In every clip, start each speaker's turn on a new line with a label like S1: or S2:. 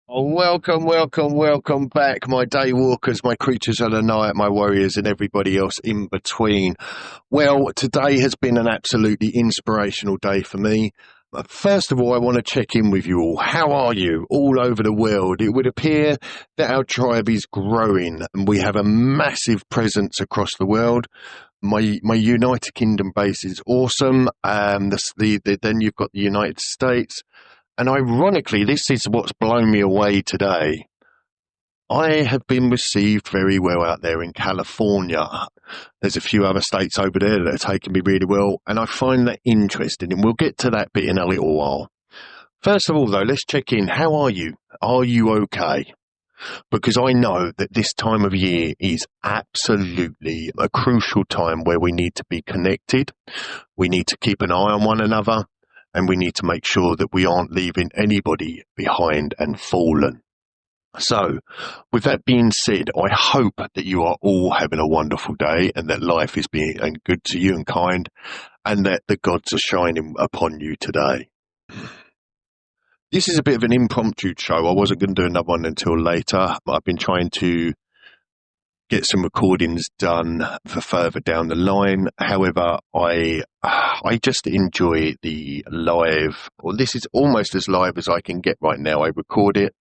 S1: Welcome back, my day walkers, my creatures of the night, my warriors, and everybody else in between. Well, today has been an absolutely inspirational day for me. First of all, I want to check in with you all. How are you all over the world? It would appear that our tribe is growing and we have a massive presence across the world. My United Kingdom base is awesome. Then you've got the United States. And ironically, this is what's blown me away today. I have been received very well out there in California. There's a few other states over there that are taking me really well, and I find that interesting, and we'll get to that bit in a little while. First of all, though, let's check in. How are you? Are you okay? Because I know that this time of year is absolutely a crucial time where we need to be connected. We need to keep an eye on one another. And we need to make sure that we aren't leaving anybody behind and fallen. So, with that being said, I hope that you are all having a wonderful day and that life is being good to you and kind, and that the gods are shining upon you today. This is a bit of an impromptu show. I wasn't going to do another one until later. I've been trying to get some recordings done for further down the line. However, I just enjoy the live, or this is almost as live as I can get right now. I record it,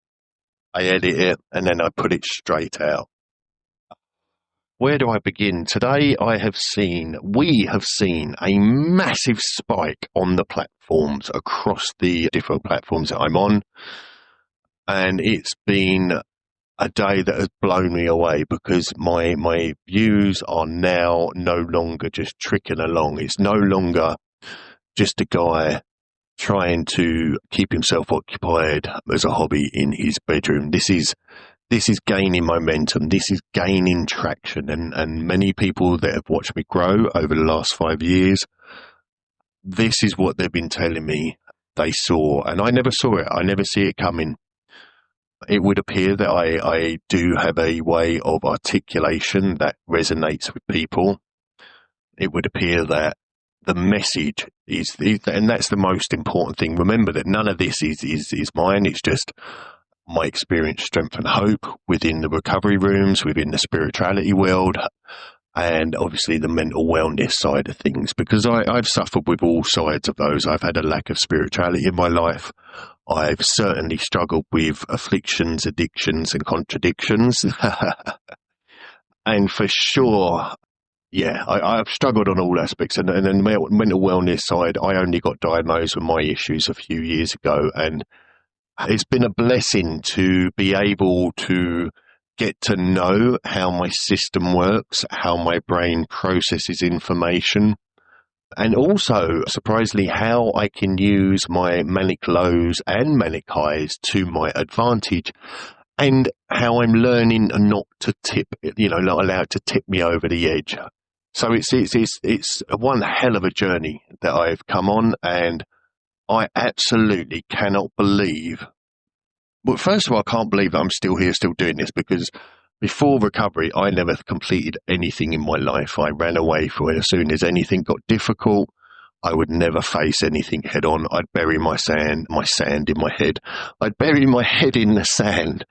S1: I edit it, and then I put it straight out. Where do I begin? Today we have seen a massive spike on the platforms across the different platforms that I'm on. And it's been a day that has blown me away because my views are now no longer just tricking along. It's no longer just a guy trying to keep himself occupied as a hobby in his bedroom. This is gaining momentum. This is gaining traction. And many people that have watched me grow over the last 5 years, this is what they've been telling me they saw. And I never saw it. I never see it coming. It would appear that I do have a way of articulation that resonates with people. It would appear that the message is, and that's the most important thing. Remember that none of this is mine. It's just my experience, strength and hope within the recovery rooms, within the spirituality world, and obviously the mental wellness side of things, because I've suffered with all sides of those. I've had a lack of spirituality in my life. I've certainly struggled with afflictions, addictions, and contradictions. And for sure, yeah, I've struggled on all aspects. And then the mental wellness side, I only got diagnosed with my issues a few years ago. And it's been a blessing to be able to get to know how my system works, how my brain processes information, and also, surprisingly, how I can use my manic lows and manic highs to my advantage, and how I'm learning not to not allow it to tip me over the edge. So it's one hell of a journey that I've come on, and I absolutely cannot believe. Well, first of all, I can't believe that I'm still here, still doing this, because before recovery, I never completed anything in my life. I ran away from it. As soon as anything got difficult, I would never face anything head on. I'd bury my sand in my head. I'd bury my head in the sand.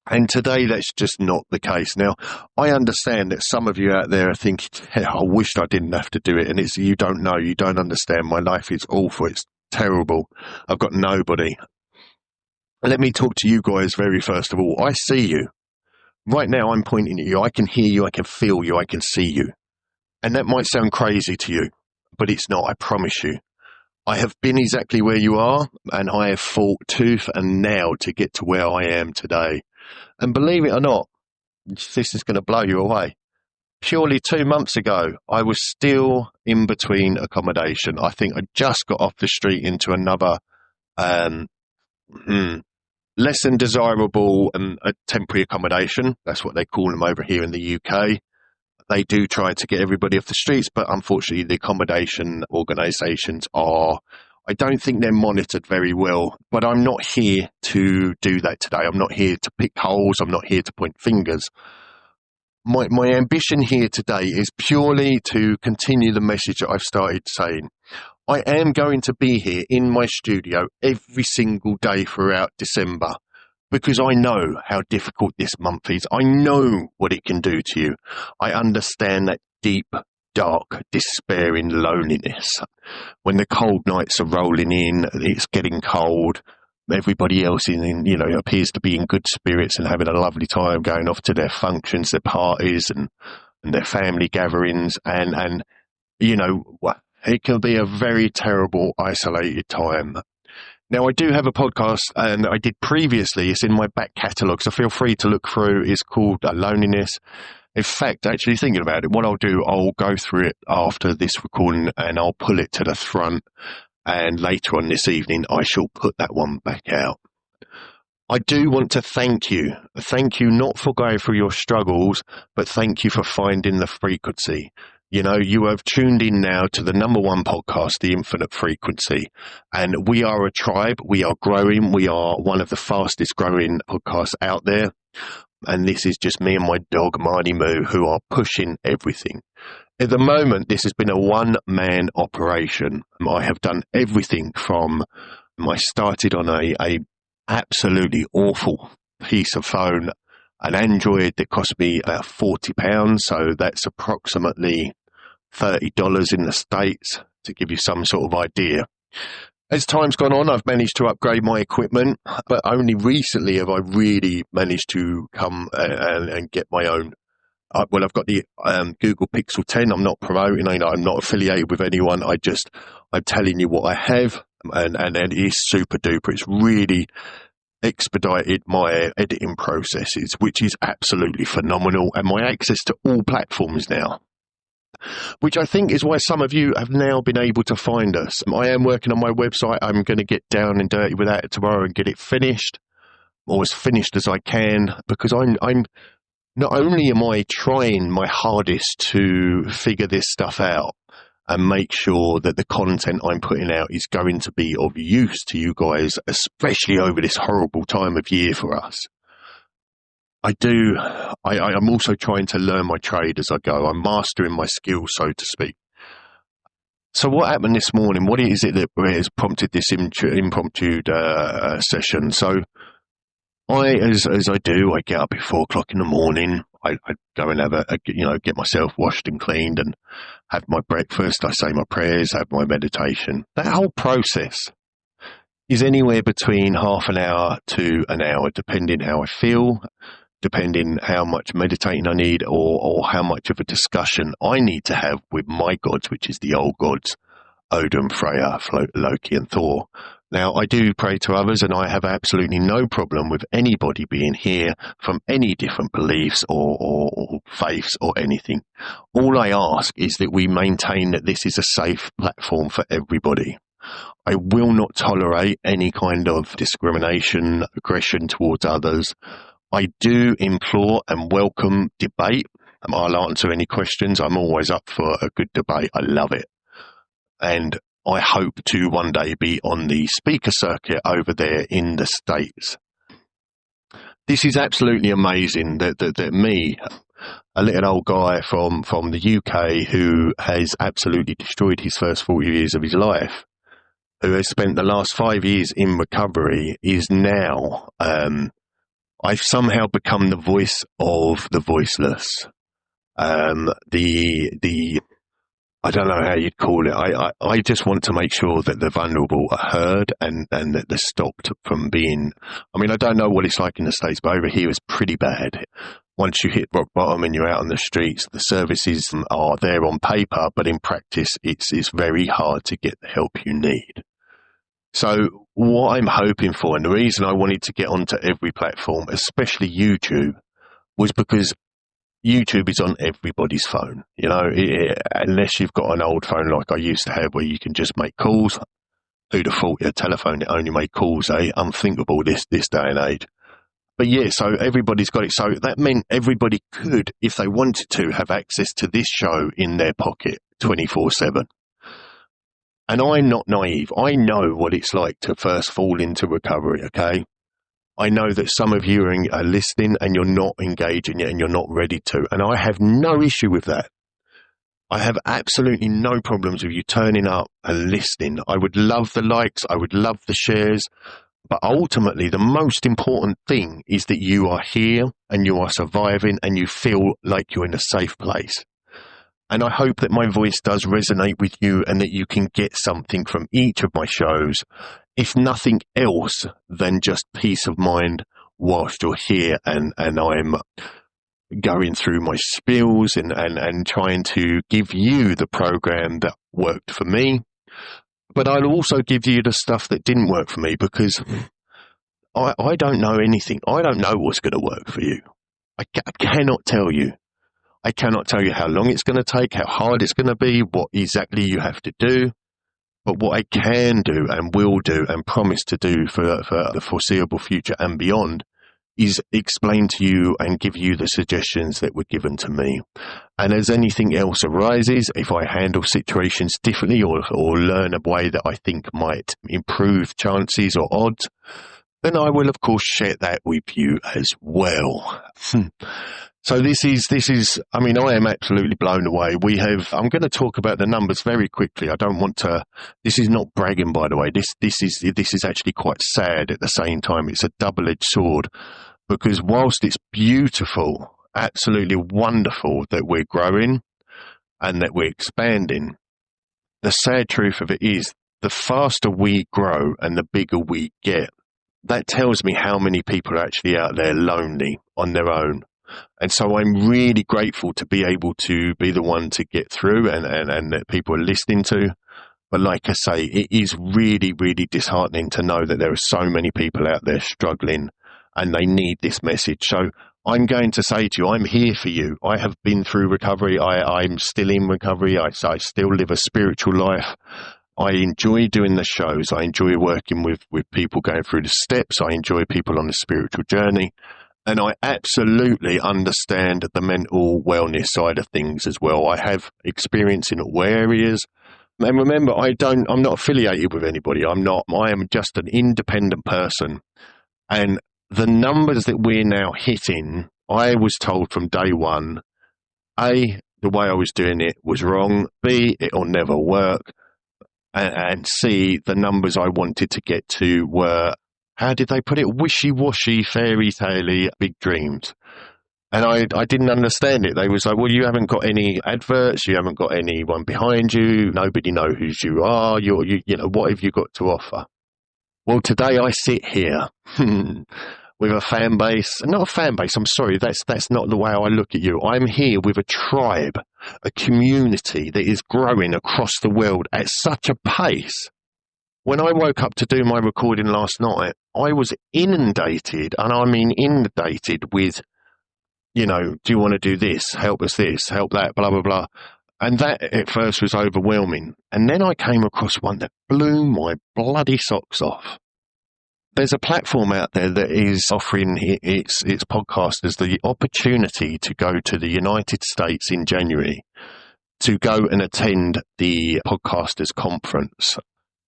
S1: And today, that's just not the case. Now, I understand that some of you out there are thinking, hey, I wished I didn't have to do it. And you don't know, you don't understand. My life is awful. It's terrible. I've got nobody. Let me talk to you guys very first of all. I see you. Right now, I'm pointing at you. I can hear you. I can feel you. I can see you. And that might sound crazy to you, but it's not. I promise you. I have been exactly where you are, and I have fought tooth and nail to get to where I am today. And believe it or not, this is going to blow you away. Purely 2 months ago, I was still in between accommodation. I think I just got off the street into another less than desirable a temporary accommodation. That's what they call them over here in the UK. They do try to get everybody off the streets, but unfortunately the accommodation organisations I don't think they're monitored very well. But I'm not here to do that today. I'm not here to pick holes. I'm not here to point fingers. My ambition here today is purely to continue the message that I've started saying. I am going to be here in my studio every single day throughout December because I know how difficult this month is. I know what it can do to you. I understand that deep, dark, despairing loneliness. When the cold nights are rolling in, it's getting cold. Everybody else appears to be in good spirits and having a lovely time going off to their functions, their parties and their family gatherings. And it can be a very terrible, isolated time. Now, I do have a podcast and I did previously. It's in my back catalogue, so feel free to look through. It's called Loneliness. In fact, actually thinking about it, what I'll do, I'll go through it after this recording and I'll pull it to the front. And later on this evening, I shall put that one back out. I do want to thank you. Thank you not for going through your struggles, but thank you for finding the frequency. You have tuned in now to the number one podcast, The Infinite Frequency. And we are a tribe. We are growing. We are one of the fastest growing podcasts out there. And this is just me and my dog, Marty Moo, who are pushing everything. At the moment, this has been a one-man operation. I have done everything from, I started on a absolutely awful piece of phone, an Android that cost me about £40. So that's approximately $30 in the States, to give you some sort of idea. As time's gone on, I've managed to upgrade my equipment, but only recently have I really managed to come and get my own. I've got the Google Pixel 10. I'm not promoting, I'm not affiliated with anyone. I'm telling you what I have, and it is super duper. It's really expedited my editing processes, which is absolutely phenomenal, and my access to all platforms now, which I think is why some of you have now been able to find us. I am working on my website. I'm going to get down and dirty with that tomorrow and get it finished, or as finished as I can, because I'm not only am I trying my hardest to figure this stuff out and make sure that the content I'm putting out is going to be of use to you guys, especially over this horrible time of year for us. I'm also trying to learn my trade as I go. I'm mastering my skills, so to speak. So what happened this morning? What is it that has prompted this impromptu session? So as I do, I get up at 4:00 in the morning. I go and have get myself washed and cleaned and have my breakfast. I say my prayers, have my meditation. That whole process is anywhere between half an hour to an hour, depending how I feel, depending how much meditating I need, or how much of a discussion I need to have with my gods, which is the old gods, Odin, Freya, Loki, and Thor. Now, I do pray to others, and I have absolutely no problem with anybody being here from any different beliefs or faiths or anything. All I ask is that we maintain that this is a safe platform for everybody. I will not tolerate any kind of discrimination, aggression towards others. I do implore and welcome debate. I'll answer any questions. I'm always up for a good debate. I love it. And I hope to one day be on the speaker circuit over there in the States. This is absolutely amazing that me, a little old guy from the UK who has absolutely destroyed his first 40 years of his life, who has spent the last 5 years in recovery, is now, I've somehow become the voice of the voiceless. I don't know how you'd call it. I just want to make sure that the vulnerable are heard and that they're stopped from being, I don't know what it's like in the States, but over here it's pretty bad. Once you hit rock bottom and you're out on the streets, the services are there on paper, but in practice it's very hard to get the help you need. So what I'm hoping for, and the reason I wanted to get onto every platform, especially YouTube, was because YouTube is on everybody's phone. Unless you've got an old phone like I used to have where you can just make calls. Who'd have thought a telephone that only made calls, unthinkable this day and age. But yeah, so everybody's got it. So that meant everybody could, if they wanted to, have access to this show in their pocket 24/7. And I'm not naive. I know what it's like to first fall into recovery, okay? I know that some of you are listening and you're not engaging yet and you're not ready to. And I have no issue with that. I have absolutely no problems with you turning up and listening. I would love the likes. I would love the shares. But ultimately, the most important thing is that you are here and you are surviving and you feel like you're in a safe place. And I hope that my voice does resonate with you and that you can get something from each of my shows, if nothing else than just peace of mind whilst you're here and I'm going through my spills and trying to give you the program that worked for me. But I'll also give you the stuff that didn't work for me, because I don't know anything. I don't know what's going to work for you. I cannot tell you. I cannot tell you how long it's going to take, how hard it's going to be, what exactly you have to do. But what I can do and will do and promise to do for the foreseeable future and beyond is explain to you and give you the suggestions that were given to me. And as anything else arises, if I handle situations differently or learn a way that I think might improve chances or odds, then I will, of course, share that with you as well. So this is, I mean, I am absolutely blown away. I'm going to talk about the numbers very quickly. I don't want to, this is not bragging, by the way. This is actually quite sad at the same time. It's a double-edged sword, because whilst it's beautiful, absolutely wonderful that we're growing and that we're expanding, the sad truth of it is the faster we grow and the bigger we get, that tells me how many people are actually out there lonely on their own. And so I'm really grateful to be able to be the one to get through and that people are listening to. But like I say, it is really, really disheartening to know that there are so many people out there struggling and they need this message. So I'm going to say to you, I'm here for you. I have been through recovery. I'm still in recovery. I still live a spiritual life. I enjoy doing the shows. I enjoy working with people going through the steps. I enjoy people on the spiritual journey. And I absolutely understand the mental wellness side of things as well. I have experience in all areas. And remember, I'm not affiliated with anybody. I am just an independent person. And the numbers that we're now hitting, I was told from day one, A, the way I was doing it was wrong. B, it'll never work. And C, the numbers I wanted to get to were, how did they put it? Wishy-washy, fairy tale-y, big dreams. And I didn't understand it. They was like, well, you haven't got any adverts, you haven't got anyone behind you, nobody knows who you are, you know, what have you got to offer? Well, today I sit here with a fan base, not a fan base, I'm sorry, that's not the way I look at you. I'm here with a tribe, a community that is growing across the world at such a pace. When I woke up to do my recording last night, I was inundated, and I mean inundated with, you know, do you want to do this? Help us this, help that, blah, blah, blah. And that at first was overwhelming. And then I came across one that blew my bloody socks off. There's a platform out there that is offering its podcasters the opportunity to go to the United States in January to go and attend the podcasters conference.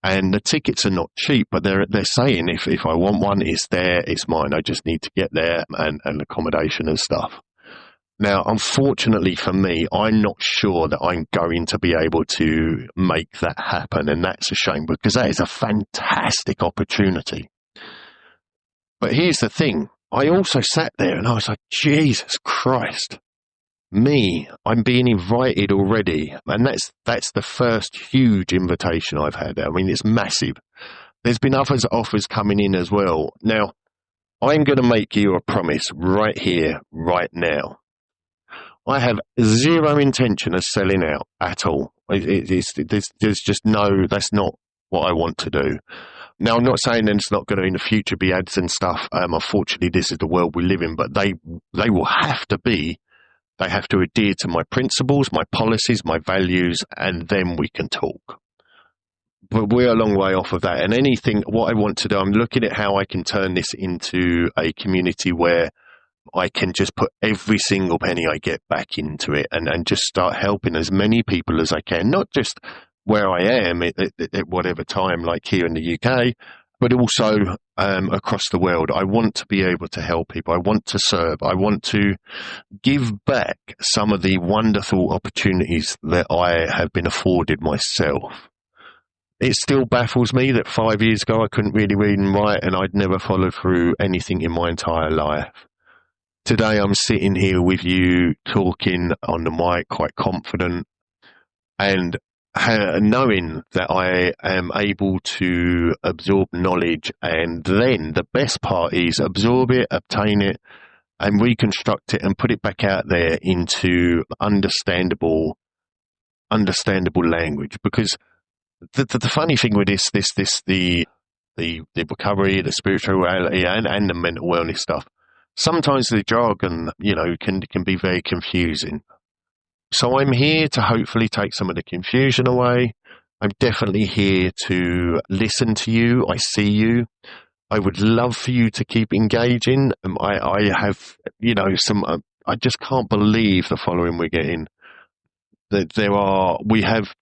S1: And the tickets are not cheap, but they're saying if I want one, it's there, it's mine. I just need to get there and accommodation and stuff. Now, unfortunately for me, I'm not sure that I'm going to be able to make that happen. And that's a shame, because that is a fantastic opportunity. But here's the thing. I also sat there and I was like, Jesus Christ. I'm being invited already, and that's the first huge invitation I've had. I mean, it's massive. There's been offers coming in as well. Now, I'm going to make you a promise right here, right now. I have zero intention of selling out at all. There's just no, that's not what I want to do. Now, I'm not saying there's not going to in the future be ads and stuff. Unfortunately, this is the world we live in, but they will have to be. They have to adhere to my principles, my policies, my values, and then we can talk. But we're a long way off of that. And what I want to do, I'm looking at how I can turn this into a community where I can just put every single penny I get back into it and just start helping as many people as I can, not just where I am at whatever time, like here in the UK, but also across the world. I want to be able to help people. I want to serve. I want to give back some of the wonderful opportunities that I have been afforded myself. It still baffles me that 5 years ago I couldn't really read and write, and I'd never followed through anything in my entire life. Today I'm sitting here with you talking on the mic, quite confident, and knowing that I am able to absorb knowledge, and then the best part is absorb it, obtain it, and reconstruct it and put it back out there into understandable language. Because the funny thing with the recovery, the spirituality, and the mental wellness stuff, sometimes the jargon, can be very confusing. So I'm here to hopefully take some of the confusion away. I'm definitely here to listen to you. I see you. I would love for you to keep engaging. I have, I just can't believe the following we're getting. That we have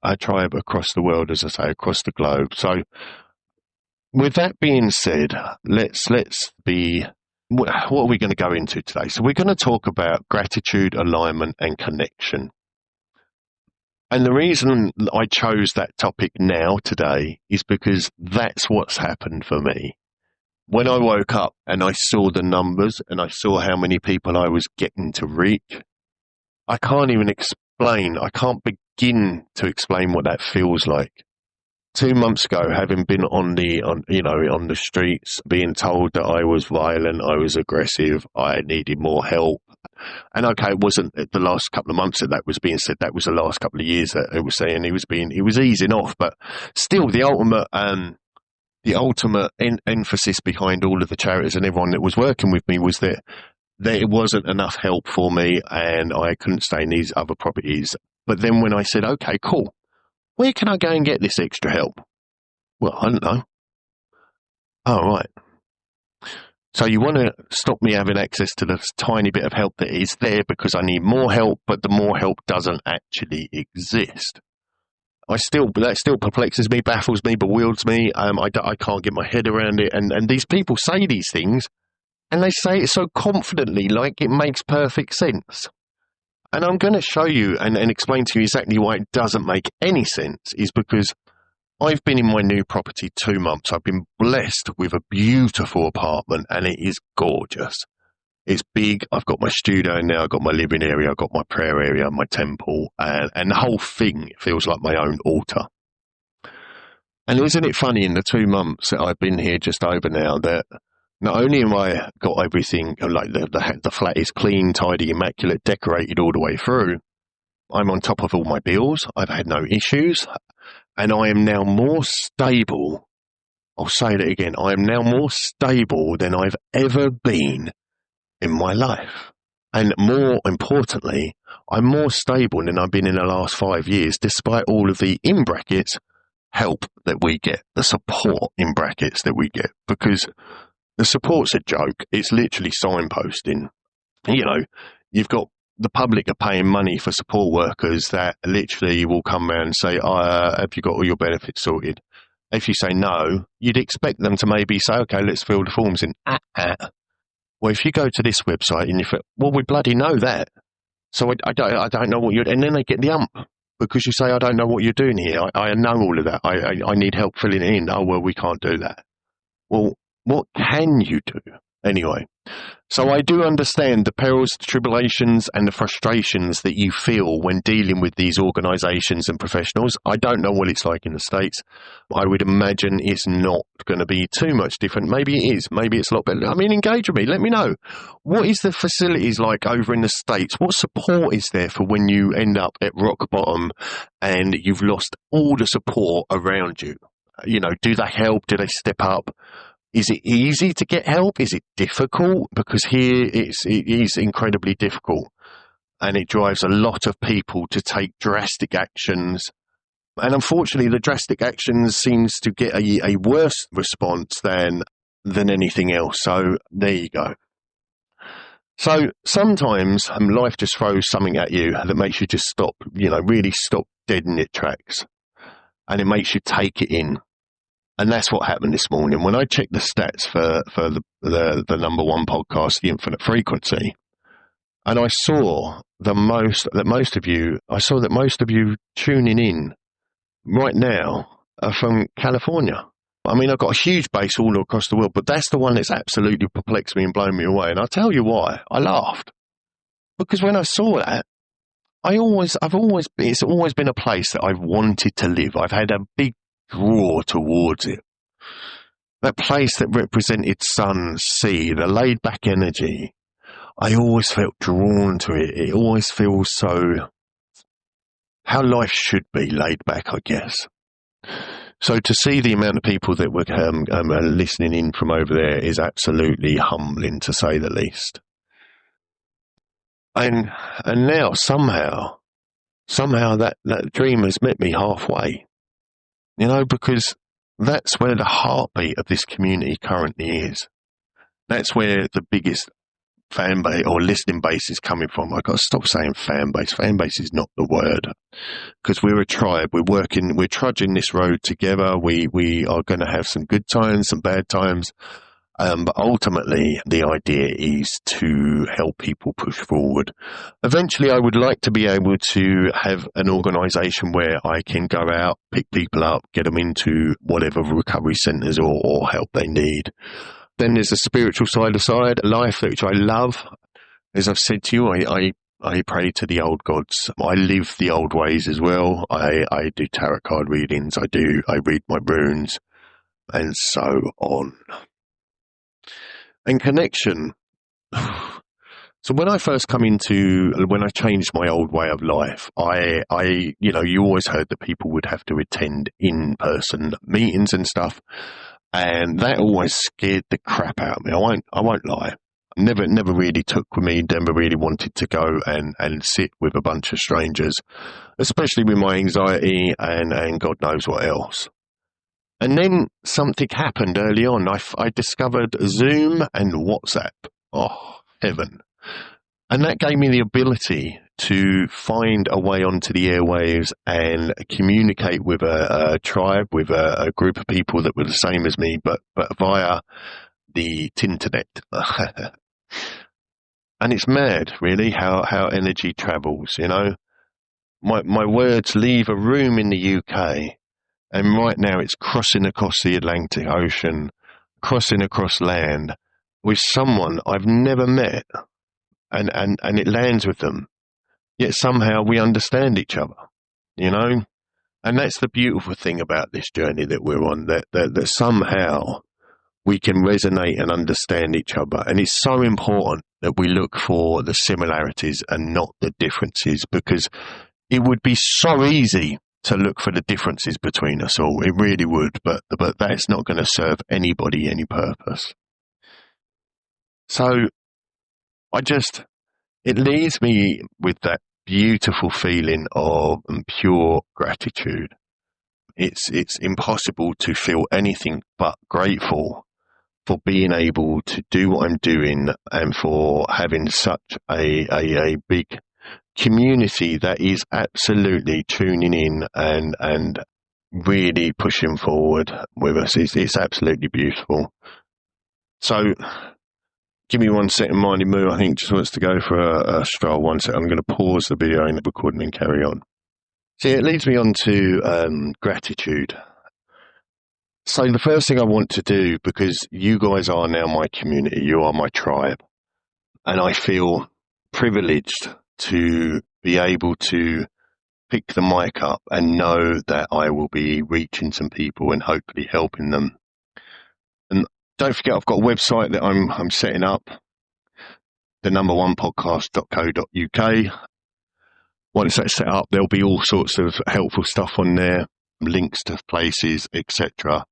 S1: a tribe across the world, as I say, across the globe. So with that being said, let's be, what are we going to go into today? So we're going to talk about gratitude, alignment, and connection. And the reason I chose that topic now today is because that's what's happened for me. When I woke up and I saw the numbers and I saw how many people I was getting to reach, I can't even explain. I can't begin to explain what that feels like. 2 months ago, having been on the streets, being told that I was violent, I was aggressive, I needed more help. And okay, it wasn't the last couple of months that was being said. That was the last couple of years that it was saying he was easing off. But still, the ultimate emphasis behind all of the charities and everyone that was working with me was that there wasn't enough help for me and I couldn't stay in these other properties. But then when I said, okay, cool, where can I go and get this extra help? Well, I don't know. Oh, right. So you want to stop me having access to this tiny bit of help that is there because I need more help, but the more help doesn't actually exist. That still perplexes me, baffles me, bewilders me. I can't get my head around it. And these people say these things, and they say it so confidently, like it makes perfect sense. And I'm going to show you and explain to you exactly why it doesn't make any sense, is because I've been in my new property 2 months. I've been blessed with a beautiful apartment, and it is gorgeous. It's big. I've got my studio now. I've got my living area. I've got my prayer area, my temple, and the whole thing feels like my own altar. And isn't it funny, in the 2 months that I've been here, just over now, that not only have I got everything, like the flat is clean, tidy, immaculate, decorated all the way through, I'm on top of all my bills. I've had no issues. And I am now more stable. I'll say that again. I am now more stable than I've ever been in my life. And more importantly, I'm more stable than I've been in the last 5 years, despite all of the, in brackets, help that we get, the support, in brackets, that we get. Because the support's a joke. It's literally signposting. You've got the public are paying money for support workers that literally will come around and say, have you got all your benefits sorted? If you say no, you'd expect them to maybe say, okay, let's fill the forms in. Well, if you go to this website and you think, well, we bloody know that. So I don't know what you're, and then they get the ump because you say, I don't know what you're doing here. I know all of that. I need help filling it in. Oh, well, we can't do that. Well, what can you do? Anyway, so I do understand the perils, the tribulations, and the frustrations that you feel when dealing with these organisations and professionals. I don't know what it's like in the States. I would imagine it's not going to be too much different. Maybe it is. Maybe it's a lot better. I mean, engage with me. Let me know. What is the facilities like over in the States? What support is there for when you end up at rock bottom and you've lost all the support around you? Do they help? Do they step up? Is it easy to get help? Is it difficult? Because here it is incredibly difficult, and it drives a lot of people to take drastic actions. And unfortunately, the drastic actions seems to get a worse response than anything else. So there you go. So sometimes life just throws something at you that makes you just stop, really stop dead in your tracks, and it makes you take it in. And that's what happened this morning. When I checked the stats for the number one podcast, The Infinite Frequency, and I saw that most of you tuning in right now are from California. I mean, I've got a huge base all across the world, but that's the one that's absolutely perplexed me and blown me away. And I'll tell you why. I laughed. Because when I saw that, it's always been a place that I've wanted to live. I've had a big draw towards it. That place that represented sun, sea, the laid back energy. I always felt drawn to it. It always feels so how life should be, laid back, I guess. So to see the amount of people that were listening in from over there is absolutely humbling, to say the least. And now somehow that dream has met me halfway. Because that's where the heartbeat of this community currently is. That's where the biggest fan base or listening base is coming from. I've got to stop saying fan base. Fan base is not the word, because we're a tribe. We're trudging this road together. We are going to have some good times, some bad times. But ultimately, the idea is to help people push forward. Eventually, I would like to be able to have an organisation where I can go out, pick people up, get them into whatever recovery centres or help they need. Then there's the spiritual side of life, which I love. As I've said to you, I pray to the old gods. I live the old ways as well. I do tarot card readings. I read my runes, and so on. And connection. So when I changed my old way of life, you always heard that people would have to attend in-person meetings and stuff. And that always scared the crap out of me. I won't lie. Never really took with me, never really wanted to go and sit with a bunch of strangers, especially with my anxiety and God knows what else. And then something happened early on. I discovered Zoom and WhatsApp. Oh, heaven. And that gave me the ability to find a way onto the airwaves and communicate with a tribe, with a group of people that were the same as me, but via the Tinternet. And it's mad, really, how energy travels, My words leave a room in the UK, and right now it's crossing across the Atlantic Ocean, crossing across land with someone I've never met. And it lands with them. Yet somehow we understand each other, And that's the beautiful thing about this journey that we're on, that somehow we can resonate and understand each other. And it's so important that we look for the similarities and not the differences, because it would be so easy to look for the differences between us all. It really would, but that's not going to serve anybody any purpose. So it leaves me with that beautiful feeling of pure gratitude. It's impossible to feel anything but grateful for being able to do what I'm doing and for having such a big community that is absolutely tuning in and really pushing forward with us. It's absolutely beautiful. So, give me 1 second, Mindy Moo. I think just wants to go for a stroll. 1 second. I'm going to pause the video and the recording and carry on. See, it leads me on to gratitude. So the first thing I want to do, because you guys are now my community, you are my tribe, and I feel privileged to be able to pick the mic up and know that I will be reaching some people and hopefully helping them. And don't forget, I've got a website that I'm setting up, the number1podcast.co.uk. Once that's set up, there'll be all sorts of helpful stuff on there, links to places, etc.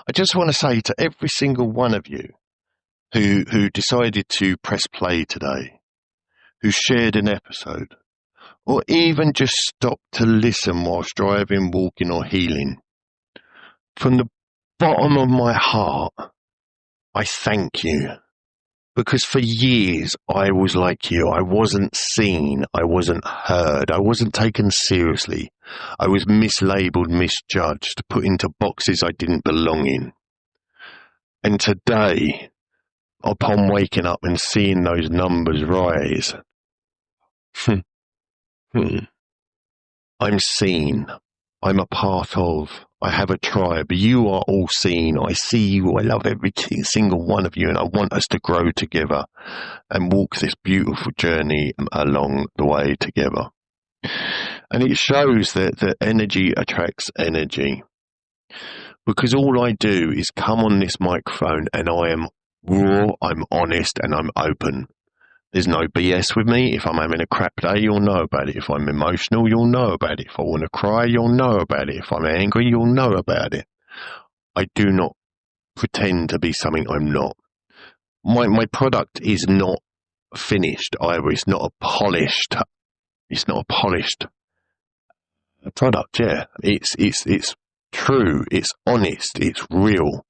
S1: I just want to say to every single one of you who decided to press play today, who shared an episode, or even just stopped to listen whilst driving, walking, or healing, from the bottom of my heart, I thank you. Because for years, I was like you. I wasn't seen. I wasn't heard. I wasn't taken seriously. I was mislabeled, misjudged, put into boxes I didn't belong in. And today, upon waking up and seeing those numbers rise, I'm seen. I'm a part of. I have a tribe. You are all seen. I see you. I love every single one of you, and I want us to grow together and walk this beautiful journey along the way together. And it shows that energy attracts energy. Because all I do is come on this microphone and I am raw, I'm honest, and I'm open. There's no BS with me. If I'm having a crap day, you'll know about it. If I'm emotional, you'll know about it. If I want to cry, you'll know about it. If I'm angry, you'll know about it. I do not pretend to be something I'm not. My product is not finished either. It's not a polished product. Yeah, it's true. It's honest. It's real.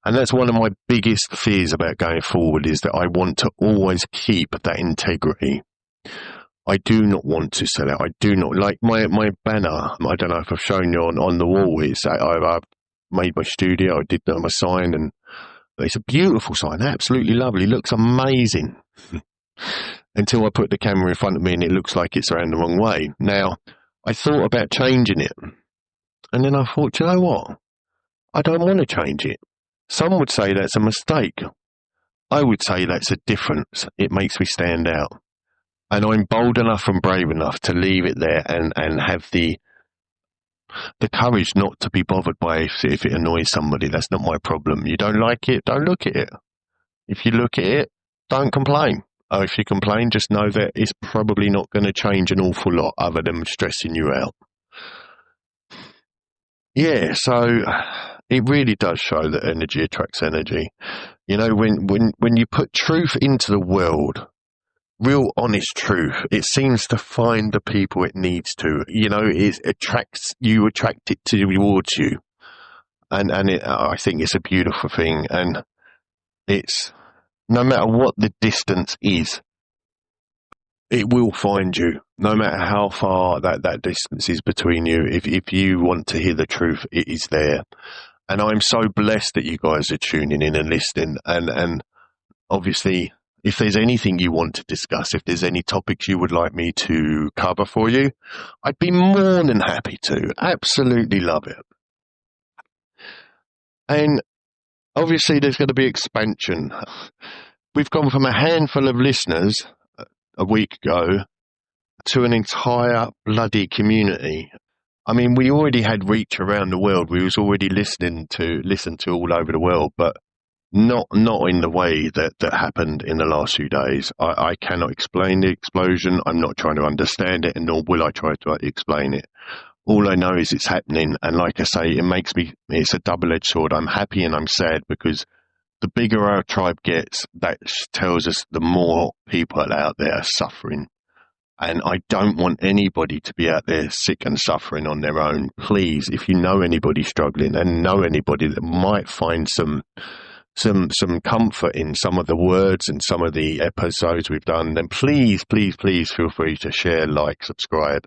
S1: And that's one of my biggest fears about going forward, is that I want to always keep that integrity. I do not want to sell out. I do not like my banner. I don't know if I've shown you on the wall. It's I've made my studio. I did my sign, and it's a beautiful sign. Absolutely lovely. Looks amazing. Until I put the camera in front of me and it looks like it's around the wrong way. Now, I thought about changing it. And then I thought, you know what? I don't want to change it. Some would say that's a mistake. I would say that's a difference. It makes me stand out. And I'm bold enough and brave enough to leave it there and have the courage not to be bothered by if it annoys somebody. That's not my problem. You don't like it, don't look at it. If you look at it, don't complain. Or if you complain, just know that it's probably not going to change an awful lot other than stressing you out. Yeah, so it really does show that energy attracts energy. You know, when you put truth into the world, real honest truth, it seems to find the people it needs to. You know, it attracts, you attract it towards you. And I think it's a beautiful thing. And it's, no matter what the distance is, it will find you, no matter how far that distance is between you. If you want to hear the truth, it is there. And I'm so blessed that you guys are tuning in and listening. And obviously, if there's anything you want to discuss, if there's any topics you would like me to cover for you, I'd be more than happy to. Absolutely love it. And obviously, there's going to be expansion. We've gone from a handful of listeners a week ago to an entire bloody community. I mean, we already had reach around the world. We was already listened to all over the world, but not in the way that happened in the last few days. I cannot explain the explosion. I'm not trying to understand it, and nor will I try to explain it. All I know is it's happening, and like I say, it's a double-edged sword. I'm happy and I'm sad, because the bigger our tribe gets, that tells us the more people out there are suffering. And I don't want anybody to be out there sick and suffering on their own. Please, if you know anybody struggling and know anybody that might find some comfort in some of the words and some of the episodes we've done, then please feel free to share, like, subscribe.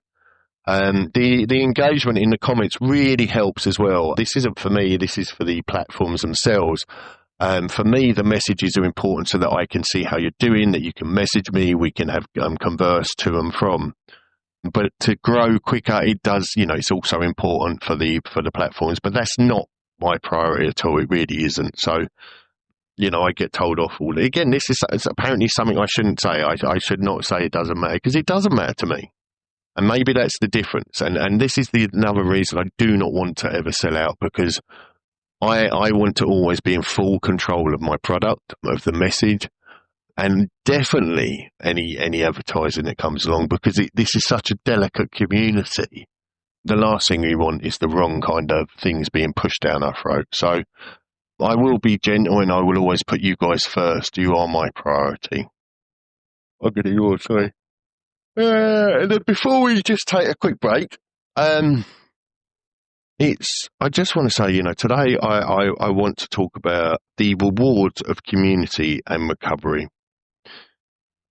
S1: The engagement in the comments really helps as well. This isn't for me, this is for the platforms themselves. For me, the messages are important so that I can see how you're doing, that you can message me, we can have converse to and from. But to grow quicker, it does, it's also important for the platforms, but that's not my priority at all. It really isn't. So, I get told off all. Again, this is apparently something I shouldn't say. I should not say it doesn't matter, because it doesn't matter to me. And maybe that's the difference. And this is another reason I do not want to ever sell out, because I want to always be in full control of my product, of the message, and definitely any advertising that comes along, because this is such a delicate community. The last thing we want is the wrong kind of things being pushed down our throat. So I will be gentle, and I will always put you guys first. You are my priority. I'm going to yours, sorry. And then before we just take a quick break, I just want to say, today I want to talk about the rewards of community and recovery.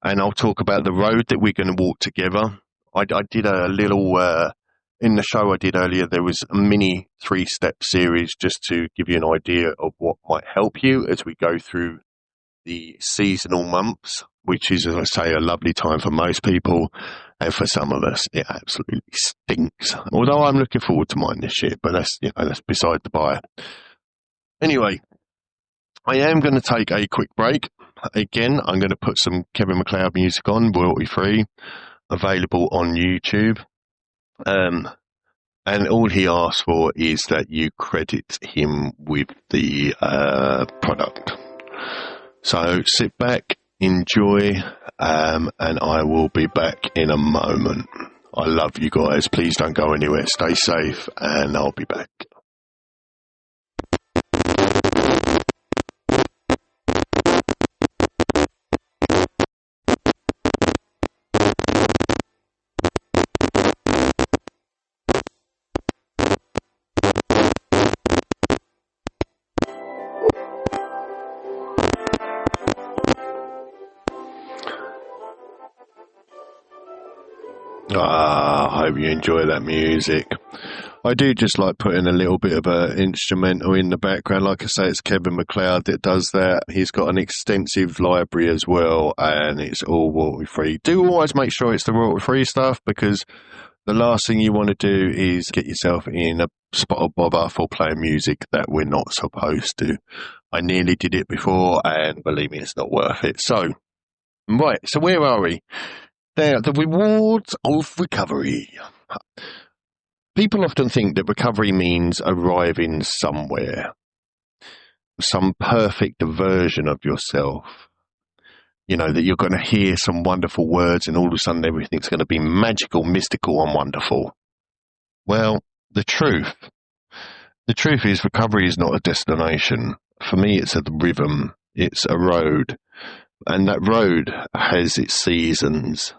S1: And I'll talk about the road that we're going to walk together. I did a little in the show I did earlier, there was a mini 3-step series just to give you an idea of what might help you as we go through the seasonal months, which is, as I say, a lovely time for most people. And for some of us, it absolutely stinks. Although I'm looking forward to mine this year, but that's beside the by. Anyway, I am going to take a quick break. Again, I'm going to put some Kevin MacLeod music on, royalty free, available on YouTube. And all he asks for is that you credit him with the product. So sit back, enjoy, and I will be back in a moment. I love you guys. Please don't go anywhere. Stay safe, and I'll be back. I hope you enjoy that music. I do just like putting a little bit of an instrumental in the background. Like I say, it's Kevin MacLeod that does that. He's got an extensive library as well, and it's all royalty-free. Do always make sure it's the royalty-free stuff, because the last thing you want to do is get yourself in a spot of bother for playing music that we're not supposed to. I nearly did it before, and believe me, it's not worth it. So, right, so where are we? There, the rewards of recovery. People often think that recovery means arriving somewhere, some perfect version of yourself. You know, that you're going to hear some wonderful words and all of a sudden everything's going to be magical, mystical, and wonderful. Well, the truth is recovery is not a destination. For me, it's a rhythm. It's a road. And that road has its seasons.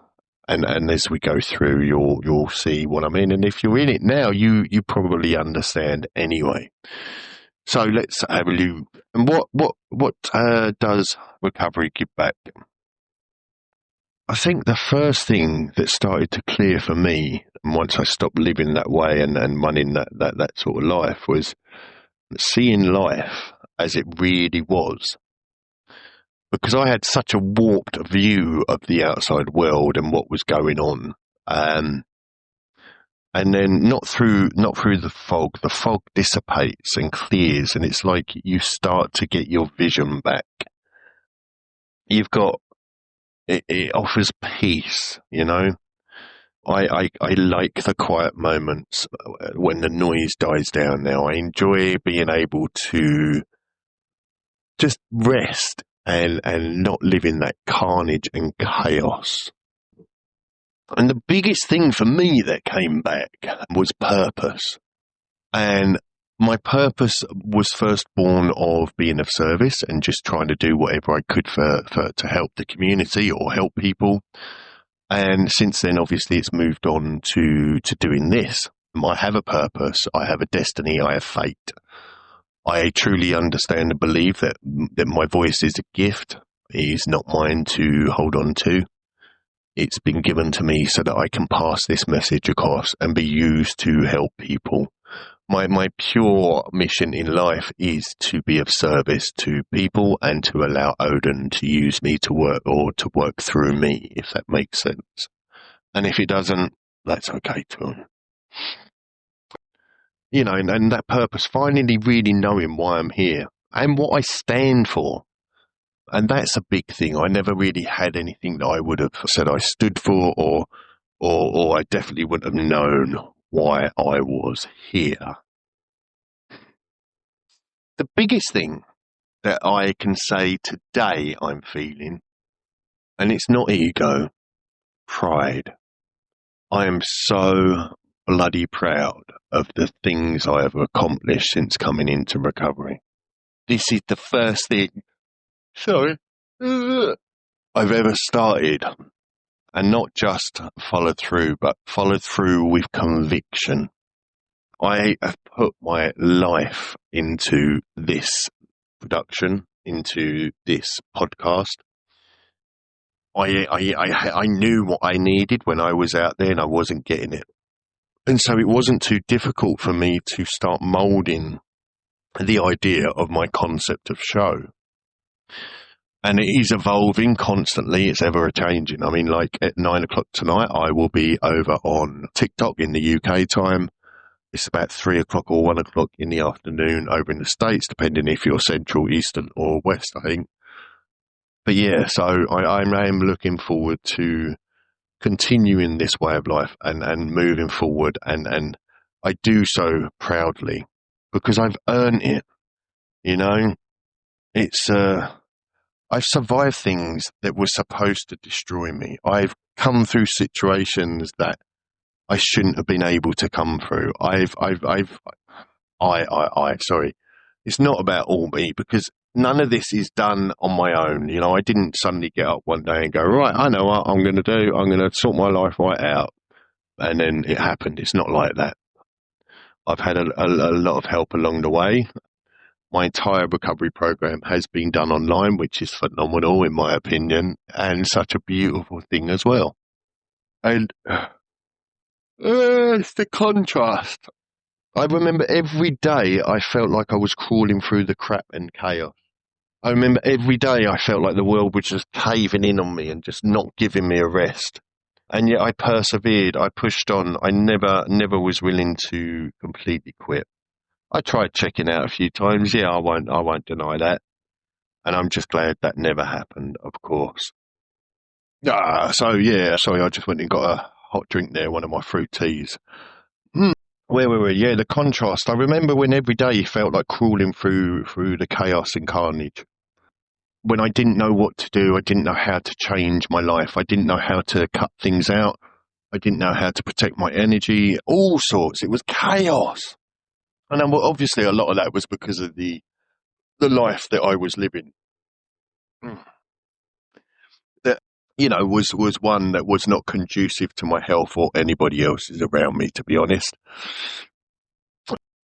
S1: And as we go through, you'll see what I mean. And if you're in it now, you probably understand anyway. So let's have a look. And what does recovery give back? I think the first thing that started to clear for me, and once I stopped living that way and running that sort of life, was seeing life as it really was. Because I had such a warped view of the outside world and what was going on, and then not through the fog. The fog dissipates and clears, and it's like you start to get your vision back. You've got it offers peace, you know. I like the quiet moments when the noise dies down. Now I enjoy being able to just rest and not live in that carnage and chaos. And the biggest thing for me that came back was purpose. And my purpose was first born of being of service and just trying to do whatever I could to help the community or help people. And since then, obviously, it's moved on to doing this. I have a purpose, I have a destiny, I have fate. I truly understand and believe that my voice is a gift. It is not mine to hold on to. It's been given to me so that I can pass this message across and be used to help people. My pure mission in life is to be of service to people and to allow Odin to use me to work through me, if that makes sense. And if it doesn't, that's okay too. You know, and that purpose, finally really knowing why I'm here and what I stand for. And that's a big thing. I never really had anything that I would have said I stood for, or I definitely wouldn't have known why I was here. The biggest thing that I can say today I'm feeling, and it's not ego, pride. I am so bloody proud of the things I have accomplished since coming into recovery. This is the first thing, I've ever started, and not just followed through, but followed through with conviction. I have put my life into this production, into this podcast. I knew what I needed when I was out there and I wasn't getting it. And so it wasn't too difficult for me to start moulding the idea of my concept of show. And it is evolving constantly. It's ever changing. I mean, like at 9 o'clock tonight, I will be over on TikTok in the UK time. It's about 3 o'clock or 1 o'clock in the afternoon over in the States, depending if you're Central, Eastern, or West, I think. But yeah, so I am looking forward to continuing this way of life and moving forward. And I do so proudly because I've earned it. You know, it's, I've survived things that were supposed to destroy me. I've come through situations that I shouldn't have been able to come through. Sorry. It's not about all me because none of this is done on my own. You know, I didn't suddenly get up one day and go, right, I know what I'm going to do. I'm going to sort my life right out. And then it happened. It's not like that. I've had a lot of help along the way. My entire recovery program has been done online, which is phenomenal in my opinion, and such a beautiful thing as well. And it's the contrast. I remember every day I felt like I was crawling through the crap and chaos. I remember every day I felt like the world was just caving in on me and just not giving me a rest. And yet I persevered, I pushed on, I never was willing to completely quit. I tried checking out a few times, yeah, I won't deny that. And I'm just glad that never happened, of course. So yeah, sorry, I just went and got a hot drink there, one of my fruit teas. Where were we? Yeah, the contrast. I remember when every day felt like crawling through the chaos and carnage. When I didn't know what to do, I didn't know how to change my life. I didn't know how to cut things out. I didn't know how to protect my energy. All sorts. It was chaos. And then, well, obviously, a lot of that was because of the life that I was living. That, you know, was one that was not conducive to my health or anybody else's around me, to be honest.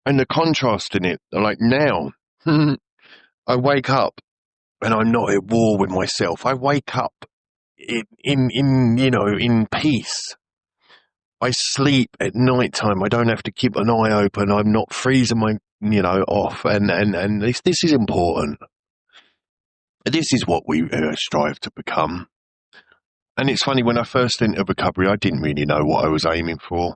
S1: And the contrast in it, like now, I wake up and I'm not at war with myself. I wake up in you know, in peace. I sleep at night time. I don't have to keep an eye open. I'm not freezing my, you know, off. And this is important. This is what we strive to become. And it's funny, when I first entered recovery, I didn't really know what I was aiming for.